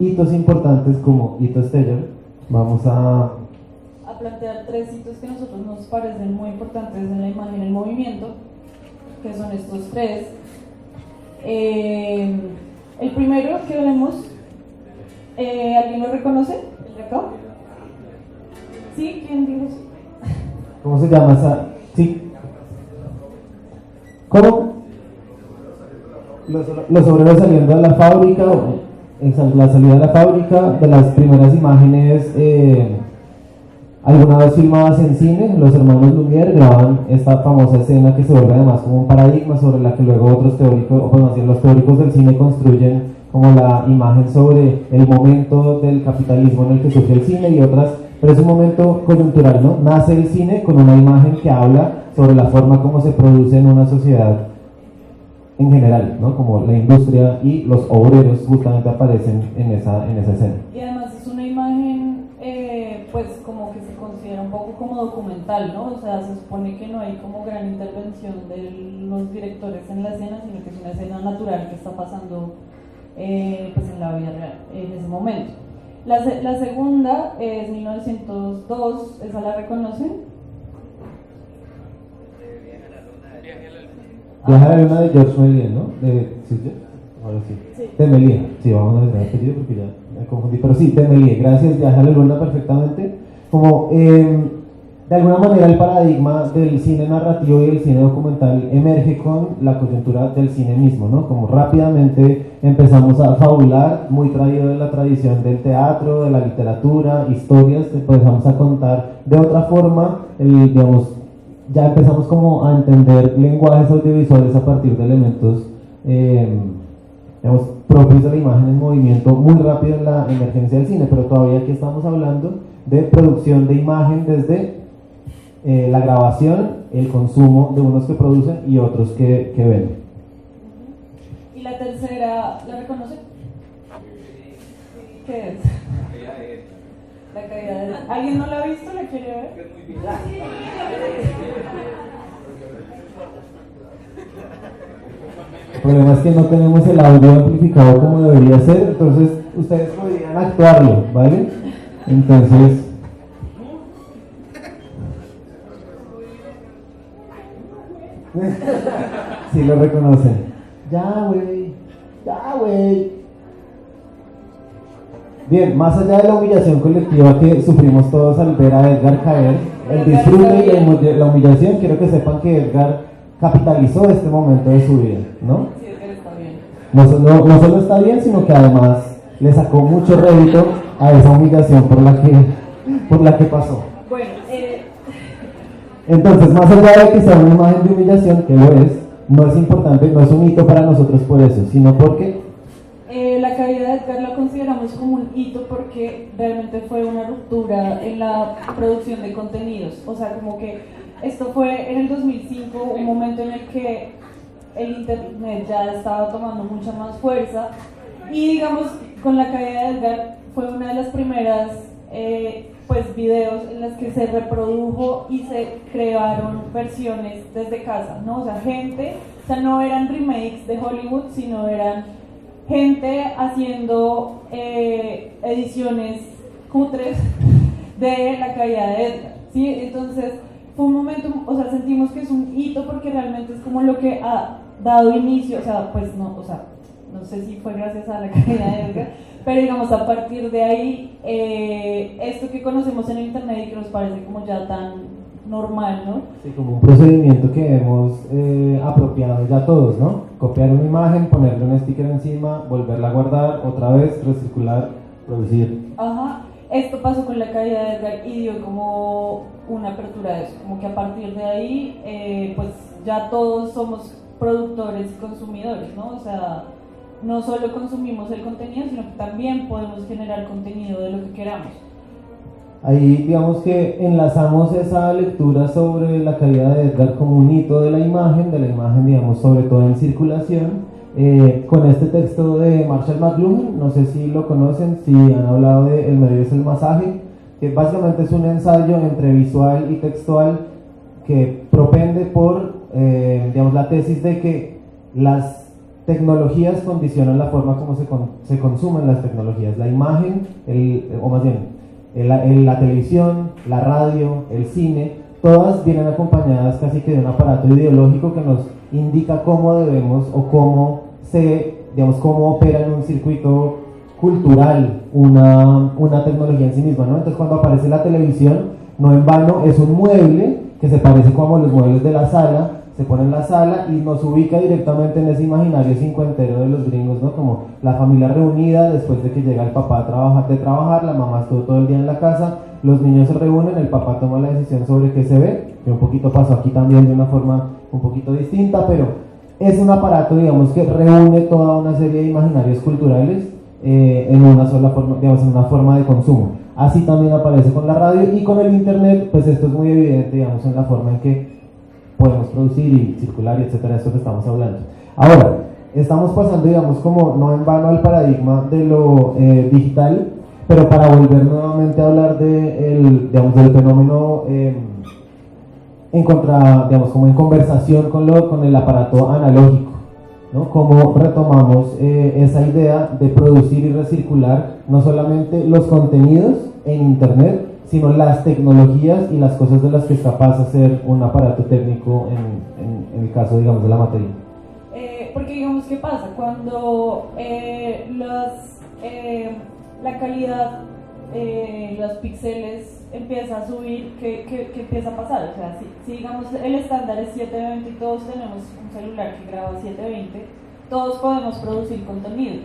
Speaker 2: hitos importantes como Ito Steyer, vamos a
Speaker 1: plantear tres hitos que a nosotros nos parecen muy importantes en la imagen en movimiento, que son estos tres. El primero que vemos, ¿alguien lo reconoce? ¿El de acá? ¿Sí? ¿Quién dijo eso?
Speaker 2: ¿Cómo se llama esa? Sí. ¿Cómo? Los obreros saliendo de la fábrica, la salida de la fábrica, de las primeras imágenes, alguna vez filmadas en cine. Los hermanos Lumière graban esta famosa escena que se vuelve además como un paradigma sobre la que luego otros teóricos, o pues más bien los teóricos del cine construyen como la imagen sobre el momento del capitalismo en el que surge el cine y otras, pero es un momento coyuntural, ¿no? Nace el cine con una imagen que habla sobre la forma como se produce en una sociedad en general, ¿no? Como la industria y los obreros justamente aparecen en esa escena.
Speaker 1: Y además es una imagen, pues como que se considera un poco como documental, ¿no? O sea, se supone que no hay como gran intervención de los directores en la escena, sino que es una escena natural que está pasando pues en la vida real, en ese momento. La segunda es 1902, ¿esa la reconocen?
Speaker 2: Viaje a la Luna de Georges Méliès, ¿no? ¿Sí? Ahora sí.
Speaker 1: Sí.
Speaker 2: De Méliès. Sí, vamos a ver el apellido porque ya me confundí. Pero sí, de Méliès. Gracias, Viaje a la Luna perfectamente. Como de alguna manera el paradigma del cine narrativo y del cine documental emerge con la coyuntura del cine mismo, ¿no? Como rápidamente empezamos a fabular, muy traído de la tradición del teatro, de la literatura, historias, empezamos a contar de otra forma, digamos, ya empezamos como a entender lenguajes audiovisuales a partir de elementos digamos, propios de la imagen en movimiento muy rápido en la emergencia del cine, pero todavía aquí estamos hablando de producción de imagen desde la grabación, el consumo de unos que producen y otros que ven.
Speaker 1: Y la tercera, ¿la reconocen? ¿Qué es? La caída de... ¿Alguien no la ha visto? ¿La quiere ver?
Speaker 2: El problema es que no tenemos el audio amplificado como debería ser, entonces ustedes podrían actuarlo, ¿vale? Entonces... sí lo reconocen. Ya, güey. Bien, más allá de la humillación colectiva que sufrimos todos al ver a Edgar caer, el disfrute y la humillación, quiero que sepan que Edgar capitalizó este momento de su vida, ¿no?
Speaker 1: Sí, Edgar está bien.
Speaker 2: No solo está bien, sino que además le sacó mucho rédito a esa humillación por la que pasó.
Speaker 1: Bueno,
Speaker 2: entonces, más allá de que sea una imagen de humillación, que lo es, no es importante, no es un hito para nosotros por eso, sino porque
Speaker 1: la caída de Edgar la consideramos como un hito porque realmente fue una ruptura en la producción de contenidos. O sea, como que esto fue en el 2005, un momento en el que el internet ya estaba tomando mucha más fuerza y digamos, con la caída de Edgar fue una de las primeras pues videos en las que se reprodujo y se crearon versiones desde casa, ¿no? O sea, no eran remakes de Hollywood, sino eran gente haciendo ediciones cutres de la caída de Edgar, ¿sí? Entonces fue un momento, o sea, sentimos que es un hito porque realmente es como lo que ha dado inicio, no sé si fue gracias a la caída de Edgar, pero digamos a partir de ahí, esto que conocemos en el internet y que nos parece como ya tan normal, ¿no?
Speaker 2: Sí, como un procedimiento que hemos apropiado ya todos, ¿no? Copiar una imagen, ponerle un sticker encima, volverla a guardar, otra vez, recircular, producir.
Speaker 1: Ajá, esto pasó con la caída de Edgar y dio como una apertura de eso, como que a partir de ahí, pues ya todos somos productores y consumidores, ¿no? O sea, no solo consumimos el contenido, sino que también podemos generar contenido de lo que queramos.
Speaker 2: Ahí digamos que enlazamos esa lectura sobre la caída de Edgar como un hito de la imagen digamos sobre todo en circulación, con este texto de Marshall McLuhan, no sé si lo conocen, si han hablado de El medio es el masaje, que básicamente es un ensayo entre visual y textual que propende por digamos la tesis de que las tecnologías condicionan la forma como se consumen las tecnologías, la imagen, o más bien la televisión, la radio, el cine, todas vienen acompañadas casi que de un aparato ideológico que nos indica cómo debemos o cómo opera en un circuito cultural una tecnología en sí misma, ¿no? Entonces cuando aparece la televisión, no en vano es un mueble que se parece como a los muebles de la sala, se pone en la sala y nos ubica directamente en ese imaginario cincuentero de los gringos, ¿no? Como la familia reunida después de que llega el papá de trabajar, la mamá estuvo todo el día en la casa, los niños se reúnen, el papá toma la decisión sobre qué se ve, que un poquito pasó aquí también de una forma un poquito distinta, pero es un aparato, digamos, que reúne toda una serie de imaginarios culturales en una sola forma, digamos, en una forma de consumo. Así también aparece con la radio y con el internet, pues esto es muy evidente, digamos, en la forma en que podemos producir y circular, y etcétera, esto que estamos hablando. Ahora, estamos pasando, digamos, como no en vano al paradigma de lo digital, pero para volver nuevamente a hablar digamos, del fenómeno digamos, como en conversación con el aparato analógico, ¿no? Cómo retomamos esa idea de producir y recircular no solamente los contenidos en internet, sino las tecnologías y las cosas de las que es capaz hacer un aparato técnico en el caso, digamos, de la materia.
Speaker 1: Porque digamos, ¿qué pasa? Cuando la calidad, los píxeles empieza a subir, ¿qué empieza a pasar? O sea, si digamos el estándar es 720 y todos tenemos un celular que graba 720, todos podemos producir contenido,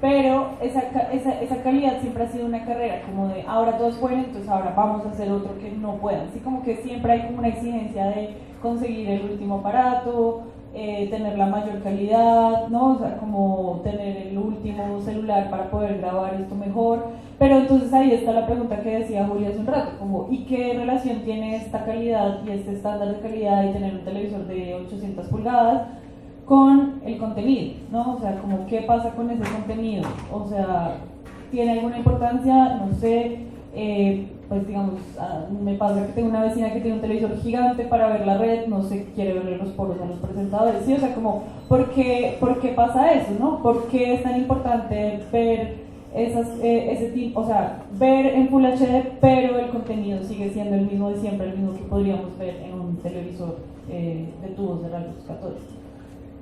Speaker 1: pero esa calidad siempre ha sido una carrera, como de ahora todos pueden, entonces ahora vamos a hacer otro que no puedan, así como que siempre hay como una exigencia de conseguir el último aparato, tener la mayor calidad, ¿no? O sea, como tener el último celular para poder grabar esto mejor. Pero entonces ahí está la pregunta que decía Julia hace un rato, como ¿y qué relación tiene esta calidad y este estándar de calidad y tener un televisor de 800 pulgadas con el contenido, ¿no? O sea, como ¿qué pasa con ese contenido? O sea, ¿tiene alguna importancia? No sé. Pues digamos, me pasa que tengo una vecina que tiene un televisor gigante para ver la red, no sé, quiere verle los poros a los presentadores, ¿sí? O sea, como, ¿por qué pasa eso, no? ¿Por qué es tan importante ver ese tipo, o sea, ver en Full HD, pero el contenido sigue siendo el mismo de siempre, el mismo que podríamos ver en un televisor de tubos de rayos catódicos?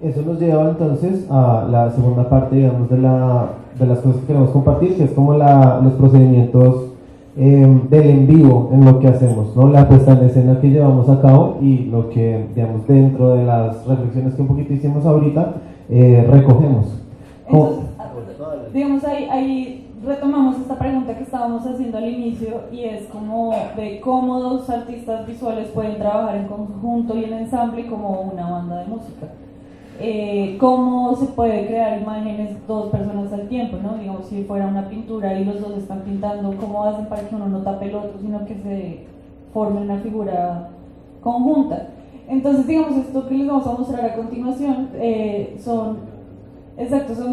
Speaker 2: Eso nos lleva entonces a la segunda parte, digamos, de las cosas que queremos compartir, que es como los procedimientos del en vivo en lo que hacemos, ¿no? La puesta en escena que llevamos a cabo y lo que, digamos, dentro de las reflexiones que un poquito hicimos ahorita, recogemos.
Speaker 1: Entonces, digamos, ahí retomamos esta pregunta que estábamos haciendo al inicio y es como de cómo dos artistas visuales pueden trabajar en conjunto y en ensamble como una banda de música. Cómo se puede crear imágenes dos personas al tiempo, ¿no? Digamos, si fuera una pintura y los dos están pintando, ¿cómo hacen para que uno no tape el otro, sino que se forme una figura conjunta? Entonces, digamos, esto que les vamos a mostrar a continuación son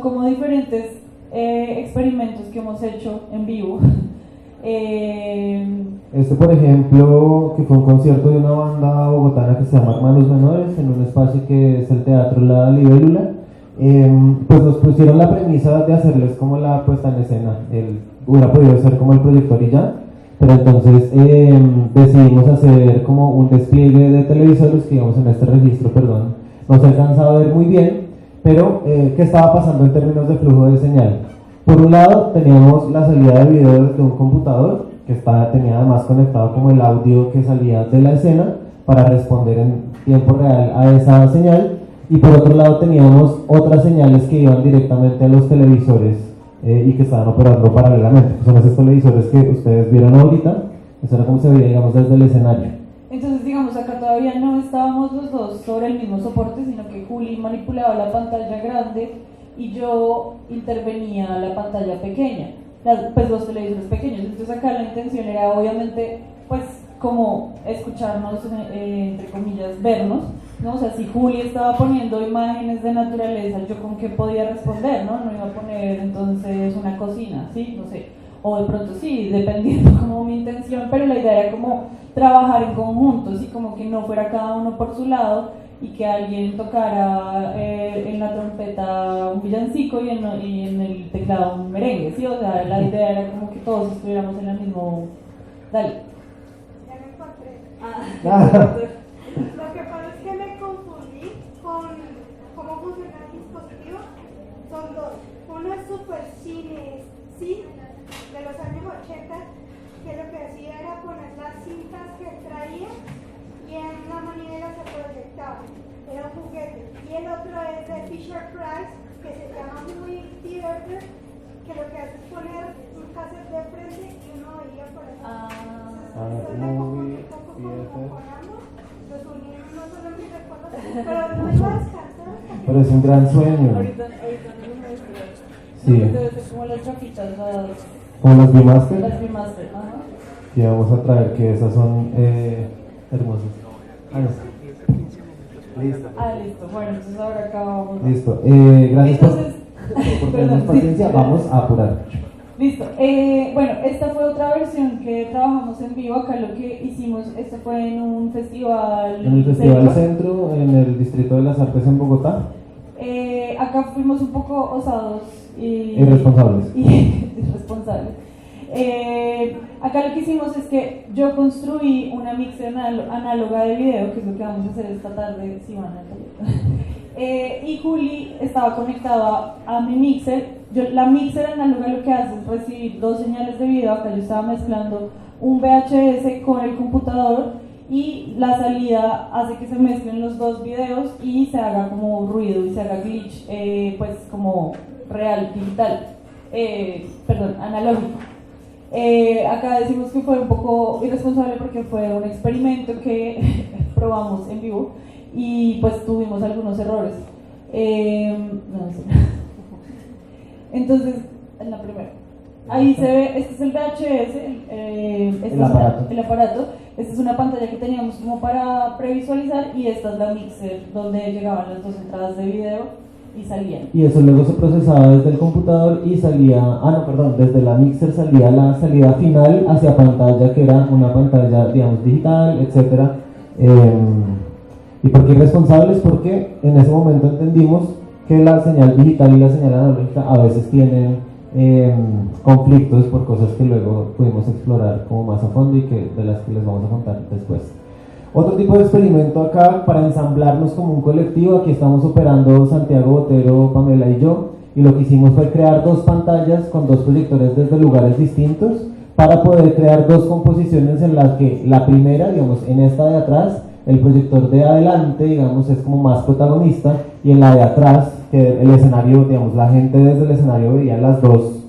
Speaker 1: como diferentes experimentos que hemos hecho en vivo.
Speaker 2: Por ejemplo, que fue un concierto de una banda bogotana que se llama Hermanos Menores en un espacio que es el Teatro La Libélula. Pues nos pusieron la premisa de hacerles como la puesta en escena. Hubiera podido ser como el proyector y ya, pero entonces decidimos hacer como un despliegue de televisores que, digamos, en este registro, perdón, no se alcanza a ver muy bien, pero ¿qué estaba pasando en términos de flujo de señal? Por un lado teníamos la salida de video desde un computador que tenía además conectado como el audio que salía de la escena para responder en tiempo real a esa señal, y por otro lado teníamos otras señales que iban directamente a los televisores y que estaban operando paralelamente. Son esos televisores que ustedes vieron ahorita, eso era como se veía, digamos, desde el escenario.
Speaker 1: Entonces, digamos, acá todavía no estábamos los dos sobre el mismo soporte, sino que Juli manipulaba la pantalla grande y yo intervenía la pantalla pequeña, pues los televisores pequeños. Entonces acá la intención era obviamente pues como escucharnos, entre comillas, vernos, ¿no? O sea, si Juli estaba poniendo imágenes de naturaleza, yo con qué podía responder, ¿no? No iba a poner entonces una cocina, ¿sí? No sé, o de pronto sí, dependiendo como mi intención, pero la idea era como trabajar en conjunto, ¿sí? Como que no fuera cada uno por su lado y que alguien tocara en la trompeta un villancico y en el teclado un merengue, ¿sí? O sea, la idea era como que todos estuviéramos en el mismo... Dale.
Speaker 3: Ya me encontré.
Speaker 1: Lo
Speaker 3: que pasa es que me confundí con cómo funciona el dispositivo. Son dos. Uno es Super Cine, sí, de los años 80, que lo que hacía era poner las cintas que traía y en la manivela se proyectaba. era un juguete. Y el otro es de Fisher Price, que se llama Movie Theater, que lo que hace es poner un cassette de frente y uno veía por ahí. Entonces me confundí un poco comparando, los uní en uno solo mis recuerdos, pero no iba a descansar.
Speaker 2: Pero es un gran sueño.
Speaker 1: Ahorita no me gusta.
Speaker 2: Sí.
Speaker 1: Debe ser como las chapitas,
Speaker 2: ¿Como las Vimaster?
Speaker 1: las Vimaster, ajá.
Speaker 2: Que vamos a traer, que esas son hermosas. No. Listo.
Speaker 1: Listo. Bueno, entonces ahora acá vamos.
Speaker 2: Listo. Gracias
Speaker 1: Entonces,
Speaker 2: por tenernos paciencia. Vamos a apurar.
Speaker 1: Listo. Bueno, esta fue otra versión que trabajamos en vivo. Acá lo que hicimos, esto fue en un festival.
Speaker 2: En el Festival Centro, en el Distrito de las Artes en Bogotá.
Speaker 1: Acá fuimos un poco osados y
Speaker 2: Irresponsables.
Speaker 1: Irresponsables. Acá lo que hicimos es que yo construí una mixer análoga de video, que es lo que vamos a hacer esta tarde, si van a salir. Y Juli estaba conectada a mi mixer. La mixer análoga lo que hace es recibir dos señales de video. Acá yo estaba mezclando un VHS con el computador y la salida hace que se mezclen los dos videos y se haga como ruido y se haga glitch, pues como real, digital, analógico. Acá decimos que fue un poco irresponsable porque fue un experimento que probamos en vivo y pues tuvimos algunos errores. No sé. Entonces, en la primera, ahí se ve, este es el VHS, el aparato. Esta es una pantalla que teníamos como para previsualizar y esta es la mixer donde llegaban las dos entradas de video y salían.
Speaker 2: Y eso luego se procesaba desde el computador y salía, desde la mixer salía la salida final hacia pantalla, que era una pantalla, digamos, digital, etc. ¿Y por qué irresponsables? Porque en ese momento entendimos que la señal digital y la señal analógica a veces tienen conflictos por cosas que luego pudimos explorar como más a fondo y que de las que les vamos a contar después. Otro tipo de experimento acá para ensamblarnos como un colectivo. Aquí estamos operando Santiago Botero, Pamela y yo, y lo que hicimos fue crear dos pantallas con dos proyectores desde lugares distintos para poder crear dos composiciones en las que la primera, digamos, en esta de atrás, el proyector de adelante, digamos, es como más protagonista, y en la de atrás, que el escenario, digamos, la gente desde el escenario veía las dos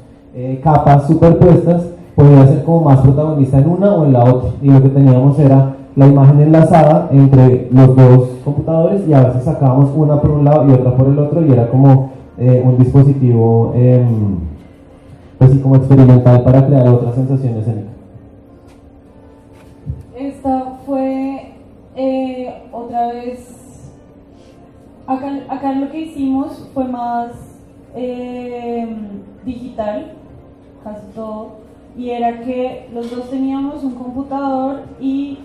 Speaker 2: capas superpuestas, podía ser como más protagonista en una o en la otra, y lo que teníamos era la imagen enlazada entre los dos computadores y a veces sacábamos una por un lado y otra por el otro y era como un dispositivo así como experimental para crear otra sensación escénica.
Speaker 1: Esta fue otra vez, acá lo que hicimos fue más digital, casi todo, y era que los dos teníamos un computador y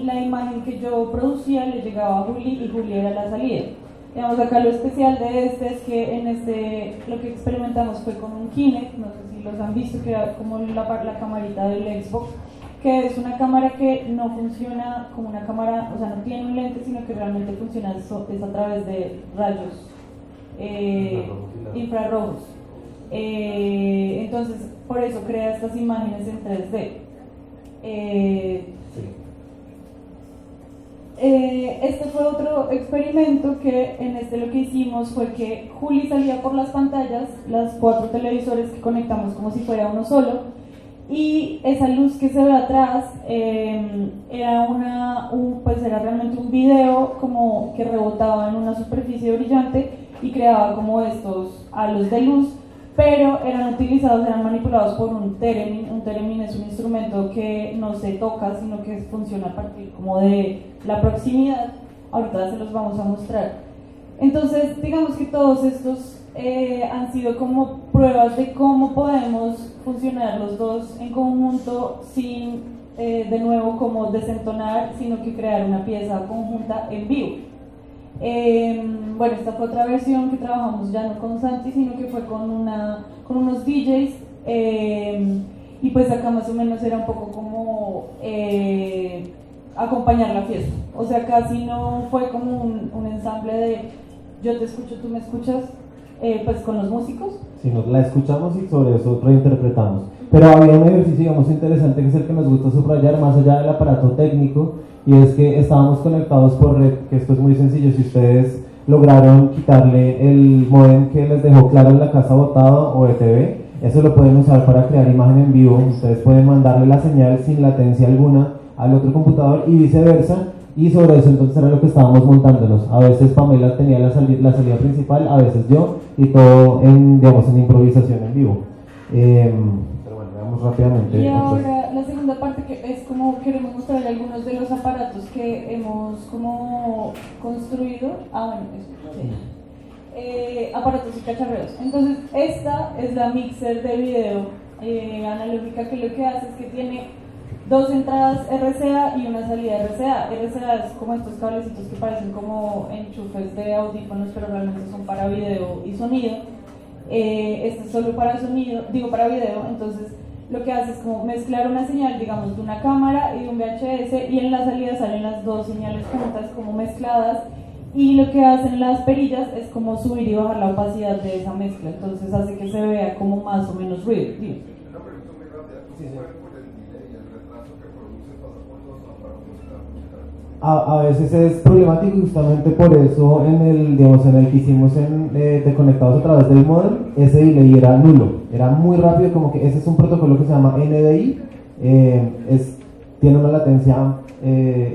Speaker 1: la imagen que yo producía le llegaba a Juli y Juli era la salida. Digamos, acá lo especial de este es que lo que experimentamos fue con un Kinect, no sé si los han visto, que era como la camarita del Xbox, que es una cámara que no funciona como una cámara, o sea, no tiene un lente, sino que realmente funciona es a través de rayos infrarrojos. Entonces, por eso crea estas imágenes en 3D. Este fue otro experimento que en lo que hicimos fue que Juli salía por las pantallas, las 4 televisores que conectamos como si fuera uno solo, y esa luz que se ve atrás era realmente un video como que rebotaba en una superficie brillante y creaba como estos halos de luz, pero eran manipulados por un theremin. Un theremin es un instrumento que no se toca, sino que funciona a partir como de la proximidad. Ahorita se los vamos a mostrar. Entonces, digamos que todos estos han sido como pruebas de cómo podemos funcionar los dos en conjunto sin, de nuevo, como desentonar, sino que crear una pieza conjunta en vivo. Bueno, esta fue otra versión que trabajamos ya no con Santi, sino que fue con unos DJs, y pues acá más o menos era un poco como acompañar la fiesta, o sea, casi no fue como un ensamble de yo te escucho, tú me escuchas, pues con los músicos,
Speaker 2: sino la escuchamos y sobre eso reinterpretamos. Pero había un ejercicio, digamos, interesante, que es el que nos gusta subrayar más allá del aparato técnico, y es que estábamos conectados por red, que esto es muy sencillo. Si ustedes lograron quitarle el modem que les dejó claro en la casa botado o ETV, eso lo pueden usar para crear imagen en vivo. Ustedes pueden mandarle la señal sin latencia alguna al otro computador y viceversa, y sobre eso entonces era lo que estábamos montándonos. A veces Pamela tenía la salida principal, a veces yo, y todo en improvisación en vivo. Pero bueno, veamos rápidamente.
Speaker 1: Y ahora la segunda parte, que es como queremos mostrarle algunos de los aparatos que hemos como construido. Aparatos y cacharreos. Entonces esta es la mixer de video analógica, que lo que hace es que tiene dos entradas RCA y una salida RCA. RCA es como estos cablecitos que parecen como enchufes de audífonos, pero realmente son para video y sonido. Este es solo para sonido, para video. Entonces lo que hace es como mezclar una señal, digamos, de una cámara y de un VHS, y en la salida salen las dos señales juntas como mezcladas, y lo que hacen las perillas es como subir y bajar la opacidad de esa mezcla. Entonces hace que se vea como más o menos ruido.
Speaker 4: Una pregunta muy rápida. ¿Por el delay y el retraso que produce pasa por los aparatos?
Speaker 2: A veces es problemático, y justamente por eso en el que hicimos de conectados a través del modem, ese delay era nulo, era muy rápido. Como que ese es un protocolo que se llama NDI, tiene una latencia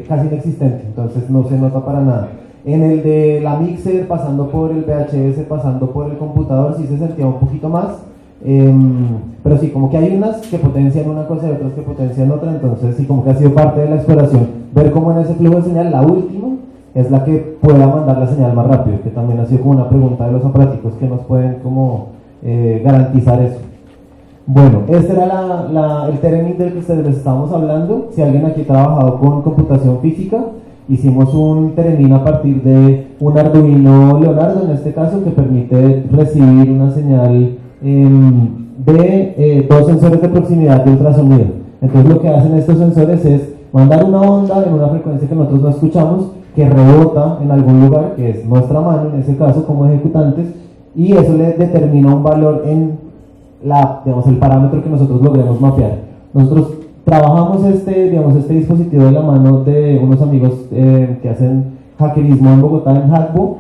Speaker 2: casi inexistente, entonces no se nota para nada. En el de la mixer, pasando por el VHS, pasando por el computador, sí se sentía un poquito más, pero sí, como que hay unas que potencian una cosa y otras que potencian otra. Entonces sí, como que ha sido parte de la exploración, ver cómo en ese flujo de señal la última es la que pueda mandar la señal más rápido, que también ha sido como una pregunta de los aparatos que nos pueden como garantizar eso. Bueno, este era el Theremin del que ustedes les estábamos hablando. Si alguien aquí ha trabajado con computación física, hicimos un Theremin a partir de un Arduino Leonardo, en este caso, que permite recibir una señal de dos sensores de proximidad de ultrasonido. Entonces lo que hacen estos sensores es mandar una onda en una frecuencia que nosotros no escuchamos, que rebota en algún lugar, que es nuestra mano en ese caso como ejecutantes, y eso le determina un valor en el parámetro que nosotros logremos mapear. Nosotros trabajamos este dispositivo de la mano de unos amigos que hacen hackerismo en Bogotá, en Hackbo,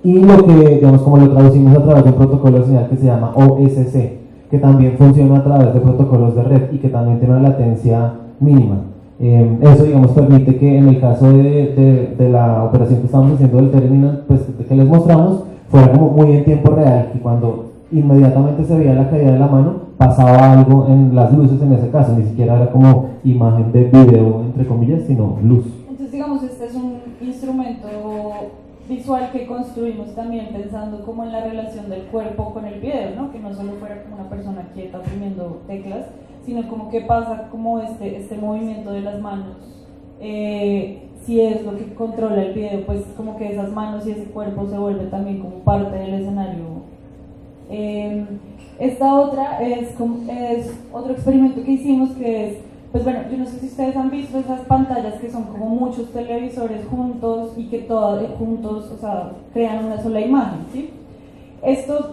Speaker 2: y lo que, como lo traducimos a través de un protocolo de señal que se llama OSC, que también funciona a través de protocolos de red y que también tiene una latencia mínima. Eso, permite que en el caso de la operación que estamos haciendo del terminal, pues, que les mostramos, fuera como muy en tiempo real, y cuando inmediatamente se veía la caída de la mano, pasaba algo en las luces en ese caso, ni siquiera era como imagen de video, entre comillas, sino luz.
Speaker 1: Entonces, este es un instrumento visual que construimos también pensando como en la relación del cuerpo con el video, ¿no? Que no solo fuera como una persona quieta oprimiendo teclas, sino como que pasa como este movimiento de las manos. Si es lo que controla el video, pues como que esas manos y ese cuerpo se vuelven también como parte del escenario. Esta otra es otro experimento que hicimos, que es, pues bueno, yo no sé si ustedes han visto esas pantallas que son como muchos televisores juntos y que todos juntos, crean una sola imagen, ¿sí? Esto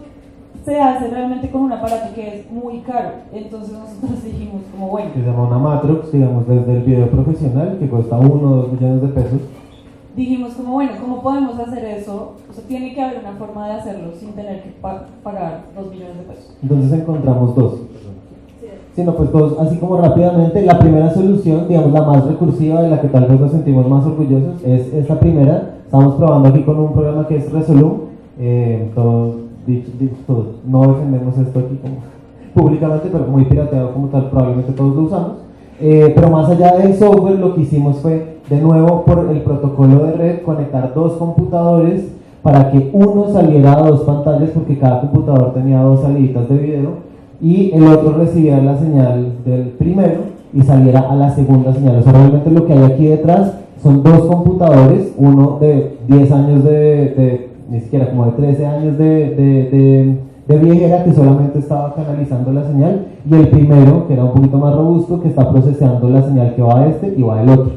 Speaker 1: se hace realmente con un aparato que es muy caro. Entonces nosotros dijimos como, bueno,
Speaker 2: se llama una Matrox, desde el video profesional, que cuesta 1 o 2 millones de pesos.
Speaker 1: Dijimos como, bueno, ¿cómo podemos hacer eso? Tiene que haber una forma de hacerlo sin tener que pagar 2 millones de pesos.
Speaker 2: Entonces encontramos dos. Pues dos, así como rápidamente. La primera solución, la más recursiva, de la que tal vez nos sentimos más orgullosos, es esta primera. Estamos probando aquí con un programa que es Resolume. Todos, no defendemos esto aquí como públicamente, pero muy pirateado como tal, probablemente todos lo usamos. Pero más allá del software, lo que hicimos fue, de nuevo, por el protocolo de red, conectar dos computadores para que uno saliera a dos pantallas, porque cada computador tenía dos saliditas de video, y el otro recibiera la señal del primero y saliera a la segunda señal. Realmente lo que hay aquí detrás son dos computadores, uno de 10 años ni siquiera, como de 13 años de viejera, que solamente estaba canalizando la señal, y el primero, que era un poquito más robusto, que está procesando la señal que va a este y va del otro.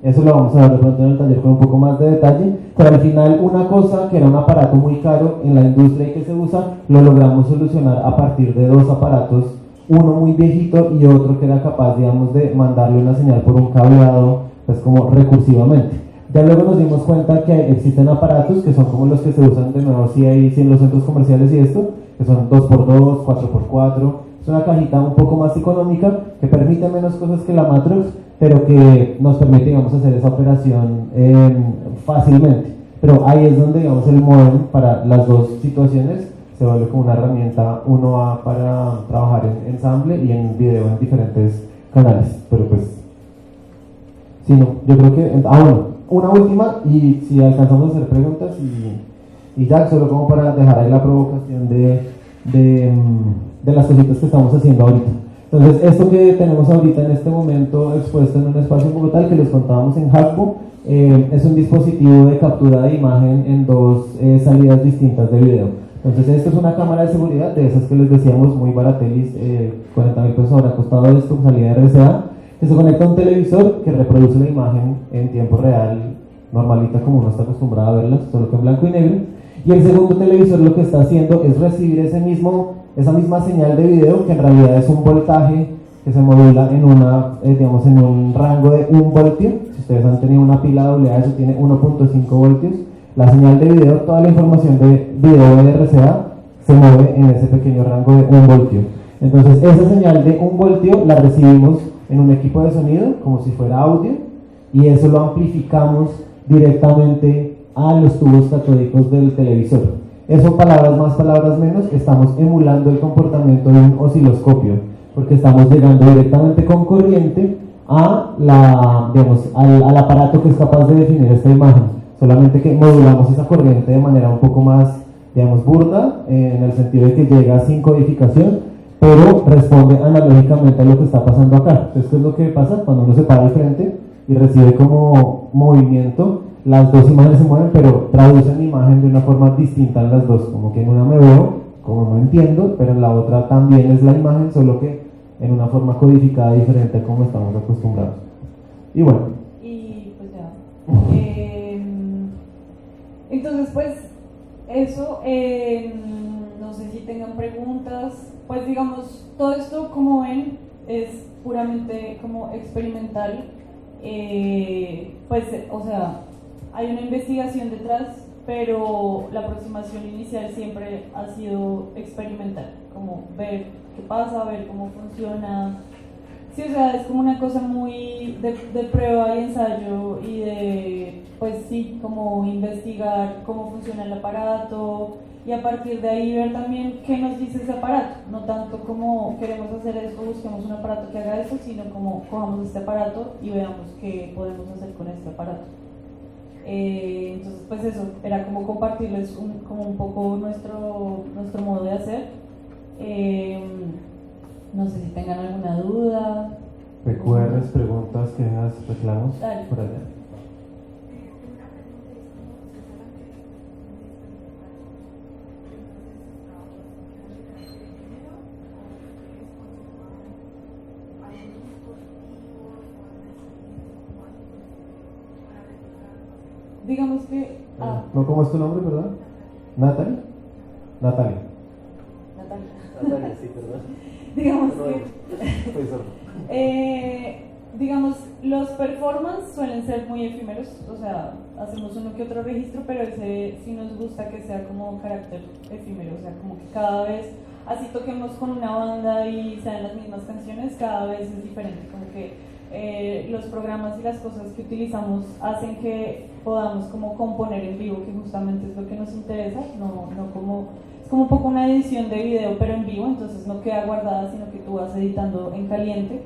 Speaker 2: eso lo vamos a ver de pronto en el taller con un poco más de detalle, pero al final una cosa que era un aparato muy caro en la industria y que se usa, lo logramos solucionar a partir de dos aparatos, uno muy viejito y otro que era capaz, digamos, de mandarle una señal por un cableado, pues como recursivamente. Ya luego nos dimos cuenta que existen aparatos que son como los que se usan de nuevo sí en los centros comerciales y esto, que son 2x2, 4x4, es una cajita un poco más económica que permite menos cosas que la Matrox, pero que nos permite, digamos, hacer esa operación fácilmente. Pero ahí es donde, digamos, el modem para las dos situaciones se vuelve como una herramienta 1A para trabajar en ensamble y en video en diferentes canales. Pero pues, sí, no, yo creo que, bueno, una última y si alcanzamos a hacer preguntas y ya, solo como para dejar ahí la provocación de las cositas que estamos haciendo ahorita. Entonces, esto que tenemos ahorita en este momento expuesto en un espacio en Bogotá, que les contábamos en Hackbo, es un dispositivo de captura de imagen en dos salidas distintas de video. Entonces, esto es una cámara de seguridad, de esas que les decíamos, muy baratelis, 40.000 pesos habrá costado esto, con salida de RCA, que se conecta a un televisor que reproduce la imagen en tiempo real, normalita como uno está acostumbrado a verlas, solo que en blanco y negro. Y el segundo televisor lo que está haciendo es recibir esa misma señal de video, que en realidad es un voltaje que se modula en en un rango de 1 voltio. Si ustedes han tenido una pila AA, eso tiene 1.5 voltios. La señal de video, toda la información de video de RCA se mueve en ese pequeño rango de 1 voltio. Entonces, esa señal de 1 voltio la recibimos en un equipo de sonido, como si fuera audio, y eso lo amplificamos directamente a los tubos catódicos del televisor. Eso, palabras más, palabras menos, estamos emulando el comportamiento de un osciloscopio, porque estamos llegando directamente con corriente al aparato que es capaz de definir esta imagen, solamente que modulamos esa corriente de manera un poco más, digamos, burda, en el sentido de que llega sin codificación, pero responde analógicamente a lo que está pasando acá. Entonces, ¿qué es lo que pasa? Cuando uno se para al frente y recibe como movimiento, las dos imágenes se mueven, pero traducen la imagen de una forma distinta en las dos, como que en una me veo, como no entiendo, pero en la otra también es la imagen, solo que en una forma codificada diferente a como estamos acostumbrados. Y bueno.
Speaker 1: Y pues ya. Entonces, pues, eso, no sé si tengan preguntas. Pues digamos, todo esto, como ven, es puramente como experimental. Pues, o sea, hay una investigación detrás, pero la aproximación inicial siempre ha sido experimental, como ver qué pasa, ver cómo funciona. Sí, o sea, es como una cosa muy de prueba y ensayo y de, pues sí, como investigar cómo funciona el aparato y a partir de ahí ver también qué nos dice ese aparato, no tanto como queremos hacer esto, busquemos un aparato que haga eso, sino como cojamos este aparato y veamos qué podemos hacer con este aparato. Entonces, pues eso, era como compartirles como un poco nuestro modo de hacer. No sé si tengan alguna duda.
Speaker 2: PQRs, preguntas, quejas, reclamos.
Speaker 1: Dale.
Speaker 2: Por allá.
Speaker 1: Digamos que...
Speaker 2: ¿No, cómo es tu nombre, verdad? ¿Natalie? Natalia.
Speaker 1: Natalia,
Speaker 2: sí, perdón.
Speaker 1: Digamos
Speaker 2: No,
Speaker 1: que...
Speaker 2: estoy sordo.
Speaker 1: Digamos, los performance suelen ser muy efímeros, o sea, hacemos uno que otro registro, pero ese sí nos gusta que sea como carácter efímero, o sea, como que cada vez, así toquemos con una banda y sean las mismas canciones, cada vez es diferente, como que los programas y las cosas que utilizamos hacen que podamos como componer en vivo, que justamente es lo que nos interesa, no como, es como un poco una edición de video pero en vivo, entonces no queda guardada sino que tú vas editando en caliente.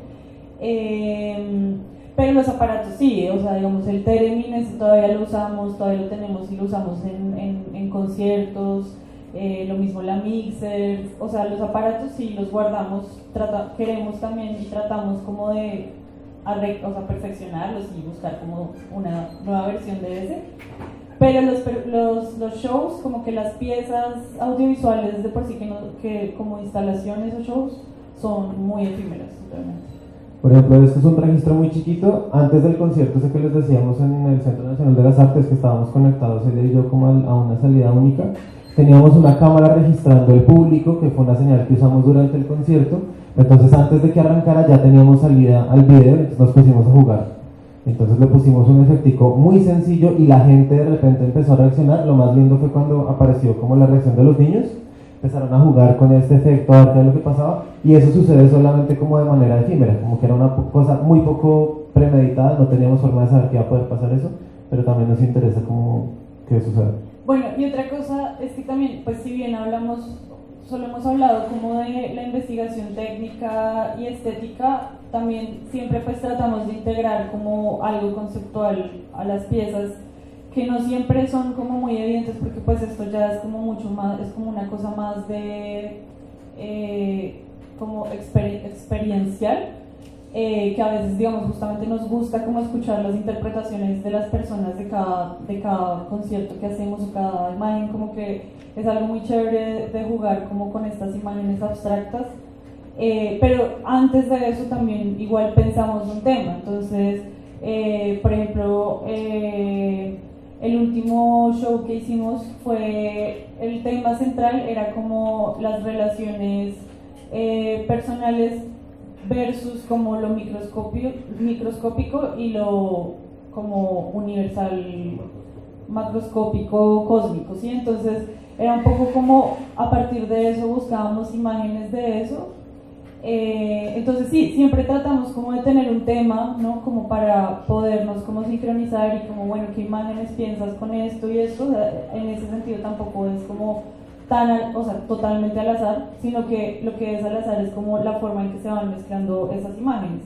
Speaker 1: Pero los aparatos sí, o sea, digamos el Theremin ese todavía lo usamos, todavía lo tenemos y lo usamos en conciertos, lo mismo la Mixer, o sea, los aparatos sí los guardamos, queremos también y tratamos como de perfeccionarlos y buscar como una nueva versión de ese. Pero los shows, como que las piezas audiovisuales de por sí que como instalaciones o shows son muy efímeras realmente.
Speaker 2: Por ejemplo, esto es un registro muy chiquito. Antes del concierto, ese que les decíamos en el Centro Nacional de las Artes, que estábamos conectados ella y yo como a una salida única, teníamos una cámara registrando el público, que fue una señal que usamos durante el concierto. Entonces, antes de que arrancara, ya teníamos salida al video, entonces nos pusimos a jugar. Entonces le pusimos un efectico muy sencillo y la gente de repente empezó a reaccionar. Lo más lindo fue cuando apareció como la reacción de los niños. Empezaron a jugar con este efecto, a ver qué es lo que pasaba, y eso sucede solamente como de manera efímera, como que era una cosa muy poco premeditada, no teníamos forma de saber que iba a poder pasar eso, pero también nos interesa como que suceda.
Speaker 1: Bueno, y otra cosa es que también, pues si bien solo hemos hablado como de la investigación técnica y estética, también siempre pues tratamos de integrar como algo conceptual a las piezas, que no siempre son como muy evidentes, porque pues esto ya es como mucho más, es como una cosa más de como experiencial, que a veces digamos justamente nos gusta como escuchar las interpretaciones de las personas de cada concierto que hacemos o cada imagen, como que es algo muy chévere de jugar como con estas imágenes abstractas, pero antes de eso también igual pensamos un tema. Entonces por ejemplo, el último show que hicimos fue, el tema central era como las relaciones personales versus como lo microscópico y lo como universal, macroscópico, cósmico, ¿sí? Entonces era un poco como a partir de eso buscábamos imágenes de eso. Entonces sí, siempre tratamos como de tener un tema, ¿no? Como para podernos como sincronizar y como, bueno, ¿qué imágenes piensas con esto y esto? O sea, en ese sentido tampoco es como o sea, totalmente al azar, sino que lo que es al azar es como la forma en que se van mezclando esas imágenes.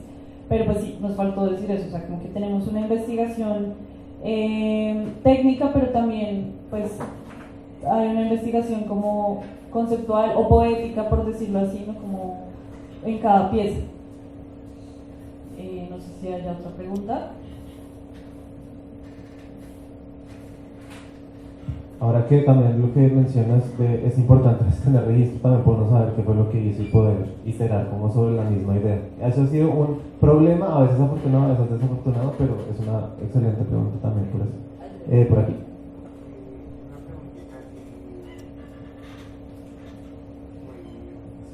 Speaker 1: Pero pues sí, nos faltó decir eso, o sea, como que tenemos una investigación técnica, pero también pues hay una investigación como conceptual o poética, por decirlo así, ¿no? Como en cada pieza. No sé si haya otra pregunta.
Speaker 2: Ahora que también lo que mencionas es importante tener registro también por no saber qué fue lo que hizo y poder iterar como sobre la misma idea. Eso ha sido un problema, a veces afortunado, a veces desafortunado, pero es una excelente pregunta también por eso. Por aquí.
Speaker 5: Una preguntita así muy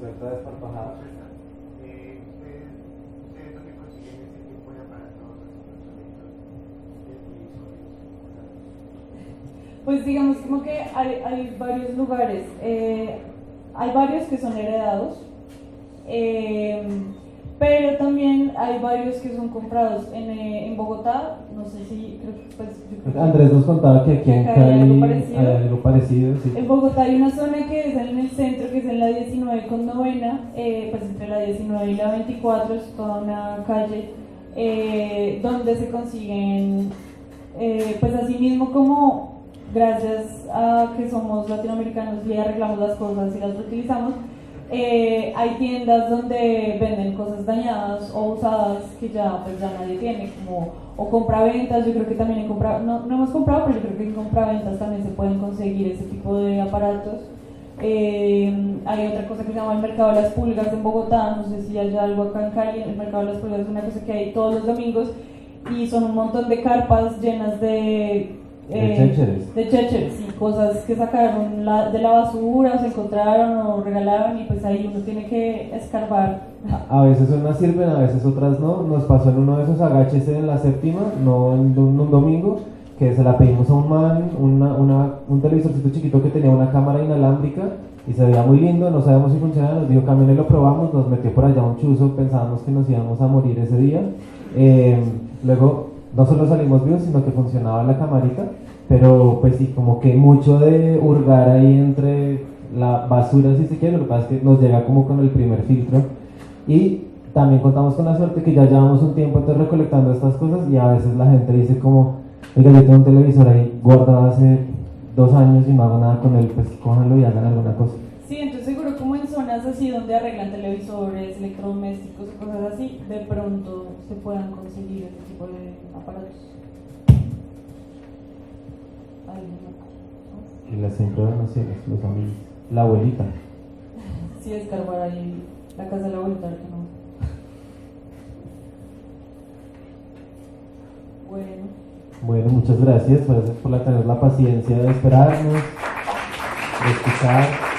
Speaker 2: Suelta desparpajada.
Speaker 5: ¿Ustedes dónde consiguen ese tipo de aparatos, de televisores?
Speaker 1: Pues digamos como que hay varios lugares, hay varios que son heredados, pero también hay varios que son comprados en Bogotá. No sé si, creo que pues, yo creo que
Speaker 2: Andrés nos contaba que aquí en
Speaker 1: acá
Speaker 2: Cali
Speaker 1: hay
Speaker 2: hay algo parecido, sí.
Speaker 1: En Bogotá hay una zona que es en el centro, que es en la 19 con novena, pues entre la 19 y la 24 es toda una calle donde se consiguen, pues así mismo como gracias a que somos latinoamericanos y arreglamos las cosas y las reutilizamos, hay tiendas donde venden cosas dañadas o usadas que ya pues ya nadie tiene, como o compraventas. Yo creo que también no hemos comprado, pero yo creo que en compraventas también se pueden conseguir ese tipo de aparatos. Hay otra cosa que se llama el mercado de las pulgas en Bogotá, no sé si hay algo acá en Cali. El mercado de las pulgas es una cosa que hay todos los domingos y son un montón de carpas llenas de chécheres, sí, cosas que sacaron de la basura, se encontraron o regalaron, y pues ahí uno tiene que escarbar.
Speaker 2: A veces unas sirven, a veces otras no. Nos pasó en uno de esos agaches en la séptima, no en un domingo, que se la pedimos a un man, un televisorcito chiquito que tenía una cámara inalámbrica y se veía muy lindo, no sabíamos si funcionaba, nos dijo camine, lo probamos, nos metió por allá un chuzo, pensábamos que nos íbamos a morir ese día. Luego no solo salimos vivos, sino que funcionaba la camarita, pero pues sí, como que mucho de hurgar ahí entre la basura, si se quiere. Lo que pasa es que nos llega como con el primer filtro, y también contamos con la suerte que ya llevamos un tiempo entonces recolectando estas cosas, y a veces la gente dice como, oiga, yo tengo un televisor ahí guardado hace 2 años y no hago nada con él, pues cójanlo y hagan alguna cosa.
Speaker 1: Sí, entonces seguro como en zonas así donde arreglan televisores, electrodomésticos y cosas así, de pronto se puedan conseguir este tipo de aparatos.
Speaker 2: Y las sincronizaciones, los amigos, la abuelita.
Speaker 1: Sí, escarbar ahí la casa de la abuelita, que no.
Speaker 2: Bueno, muchas gracias por tener la paciencia de esperarnos, de escuchar.